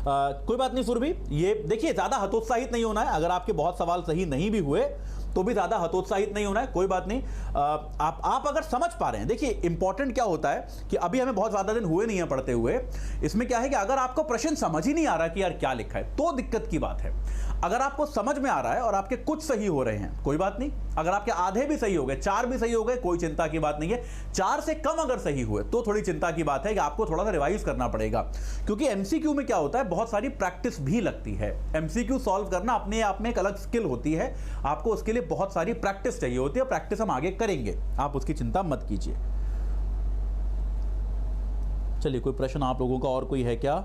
कोई बात नहीं सुरभि, ये देखिए ज़्यादा हतोत्साहित नहीं होना है। अगर आपके बहुत सवाल सही नहीं भी हुए तो भी ज़्यादा हतोत्साहित नहीं होना है, कोई बात नहीं। आप अगर समझ पा रहे हैं, देखिए इंपॉर्टेंट क्या होता है कि अभी हमें बहुत ज़्यादा दिन हुए नहीं है पढ़ते हुए। इसमें क्या है कि अगर आपको प्रश्न समझ ही नहीं आ रहा कि यार क्या लिखा है तो दिक्कत की बात है। अगर आपको समझ में आ रहा है और आपके कुछ सही हो रहे हैं कोई बात नहीं, अगर आपके आधे भी सही हो गए, 4 भी सही हो गए, कोई चिंता की बात नहीं है। 4 से कम अगर सही हुए तो थोड़ी चिंता की बात है कि आपको थोड़ा सा रिवाइज करना पड़ेगा, क्योंकि एमसीक्यू में क्या होता है, बहुत सारी प्रैक्टिस भी लगती है। एमसीक्यू सॉल्व करना अपने आप में एक अलग स्किल होती है, आपको उसके लिए बहुत सारी प्रैक्टिस चाहिए होती है। प्रैक्टिस हम आगे करेंगे, आप उसकी चिंता मत कीजिए। चलिए, कोई प्रश्न आप लोगों का और कोई है क्या?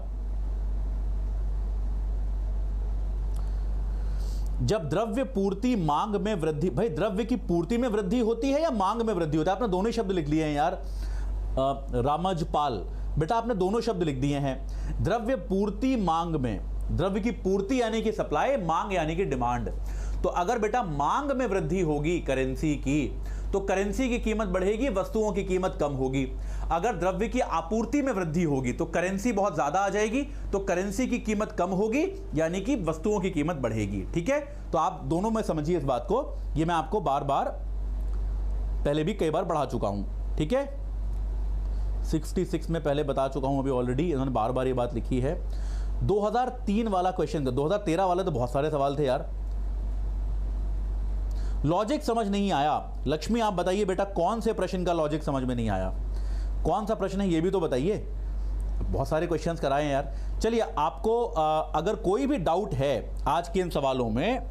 जब द्रव्य पूर्ति मांग में वृद्धि, भाई द्रव्य की पूर्ति में वृद्धि होती है या मांग में वृद्धि होता है? आपने दोनों शब्द लिख लिए हैं यार। रामजपाल बेटा आपने दोनों शब्द लिख दिए हैं। द्रव्य पूर्ति मांग में, द्रव्य की पूर्ति यानी कि सप्लाई, मांग यानी कि डिमांड। तो अगर बेटा मांग में वृद्धि होगी करेंसी की तो करेंसी की कीमत बढ़ेगी, वस्तुओं की कीमत कम होगी। अगर द्रव्य की आपूर्ति में वृद्धि होगी तो करेंसी बहुत ज्यादा आ जाएगी, तो करेंसी की कीमत कम होगी, यानी कि वस्तुओं की कीमत बढ़ेगी, ठीक है। तो आप दोनों में समझिए इस बात को, ये मैं आपको बार बार पहले भी कई बार बढ़ा चुका हूं, ठीक है। 66 में पहले बता चुका हूं अभी ऑलरेडी, इन्होंने बार बार ये बात लिखी है। 2003 वाला क्वेश्चन था, 2013 वाले तो बहुत सारे सवाल थे यार। लॉजिक समझ नहीं आया। लक्ष्मी आप बताइए बेटा, कौन से प्रश्न का लॉजिक समझ में नहीं आया? कौन सा प्रश्न है ये भी तो बताइए। बहुत सारे क्वेश्चंस कराए हैं यार। चलिए, आपको अगर कोई भी डाउट है आज के इन सवालों में,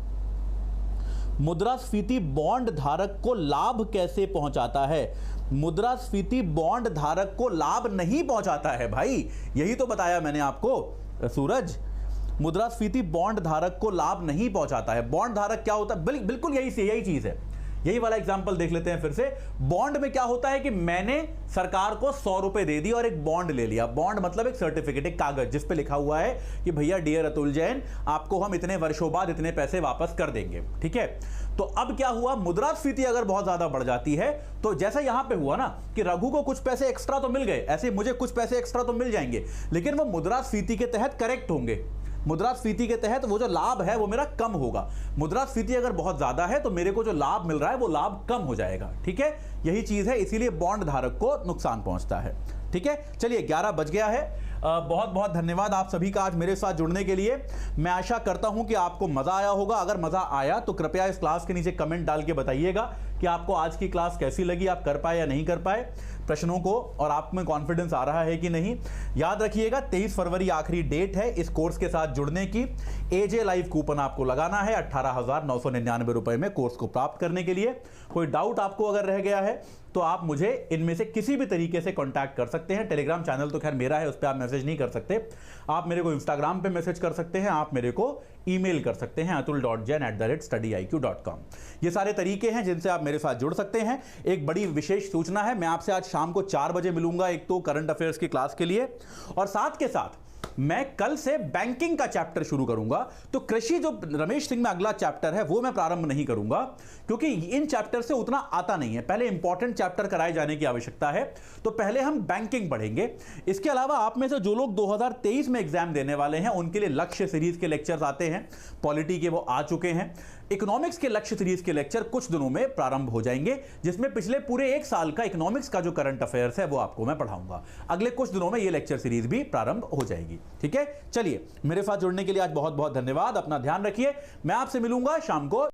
मुद्रास्फीति बॉन्ड धारक को लाभ कैसे पहुंचाता है? मुद्रास्फीति बॉन्ड धारक को लाभ नहीं पहुंचाता है भाई, यही तो बताया मैंने आपको सूरज। मुद्रास्फीति बॉन्ड धारक को लाभ नहीं पहुंचाता है। बॉन्ड धारक क्या होता है? बिल्कुल यही चीज है। यही वाला एग्जांपल देख लेते हैं फिर से। बॉन्ड में क्या होता है कि मैंने सरकार को 100 रुपए दे दी और एक बॉन्ड ले लिया। बॉन्ड मतलब एक सर्टिफिकेट, एक कागज जिस पे लिखा हुआ है कि भैया डियर अतुल जैन, आपको हम इतने वर्षों बाद इतने पैसे वापस कर देंगे, ठीक है। तो अब क्या हुआ, मुद्रास्फीति अगर बहुत ज्यादा बढ़ जाती है तो जैसा यहां पे हुआ ना कि रघु को कुछ पैसे एक्स्ट्रा तो मिल गए, ऐसे मुझे कुछ पैसे एक्स्ट्रा तो मिल जाएंगे, लेकिन वो मुद्रास्फीति के तहत करेक्ट होंगे। मुद्रास्फीति के तहत वो जो लाभ है वो मेरा कम होगा। मुद्रास्फीति अगर बहुत ज्यादा है तो मेरे को जो लाभ मिल रहा है वो लाभ कम हो जाएगा, ठीक है। यही चीज है, इसीलिए बॉन्ड धारक को नुकसान पहुंचता है, ठीक है। चलिए 11 बज गया है। बहुत बहुत धन्यवाद आप सभी का आज मेरे साथ जुड़ने के लिए। मैं आशा करता हूं कि आपको मजा आया होगा। अगर मजा आया तो कृपया इस क्लास के नीचे कमेंट डाल के बताइएगा कि आपको आज की क्लास कैसी लगी, आप कर पाए या नहीं कर पाए प्रश्नों को, और आप में कॉन्फिडेंस आ रहा है कि नहीं। याद रखिएगा 23 फरवरी आखिरी डेट है इस कोर्स के साथ जुड़ने की। एजे लाइव कूपन आपको लगाना है 18,999 रुपए में कोर्स को प्राप्त करने के लिए। कोई डाउट आपको अगर रह गया है तो आप मुझे इनमें से किसी भी तरीके से कांटेक्ट कर सकते हैं। टेलीग्राम चैनल तो खैर मेरा है, उस पर आप मैसेज नहीं कर सकते। आप मेरे को इंस्टाग्राम पे मैसेज कर सकते हैं, आप मेरे को ईमेल कर सकते हैं atul.jain@studyiq.com। ये सारे तरीके हैं जिनसे आप मेरे साथ जुड़ सकते हैं। एक बड़ी विशेष सूचना है, मैं आपसे आज शाम को 4 बजे मिलूंगा, एक तो करंट अफेयर्स की क्लास के लिए, और साथ के साथ मैं कल से बैंकिंग का चैप्टर शुरू करूंगा। तो कृषि जो रमेश सिंह में अगला चैप्टर है वो मैं प्रारंभ नहीं करूंगा, क्योंकि इन चैप्टर से उतना आता नहीं है। पहले इंपॉर्टेंट चैप्टर कराए जाने की आवश्यकता है, तो पहले हम बैंकिंग पढ़ेंगे। इसके अलावा आप में से जो लोग 2023 में एग्जाम देने वाले हैं उनके लिए लक्ष्य सीरीज के लेक्चर्स आते हैं, पॉलिटी के वो आ चुके हैं। इकोनॉमिक्स के लक्ष्य सीरीज के लेक्चर कुछ दिनों में प्रारंभ हो जाएंगे, जिसमें पिछले पूरे 1 साल का इकोनॉमिक्स का जो करंट अफेयर्स है वो आपको मैं पढ़ाऊंगा। अगले कुछ दिनों में ये लेक्चर सीरीज भी प्रारंभ हो जाएगी, ठीक है। चलिए, मेरे साथ जुड़ने के लिए आज बहुत बहुत धन्यवाद। अपना ध्यान रखिए, मैं आपसे मिलूंगा शाम को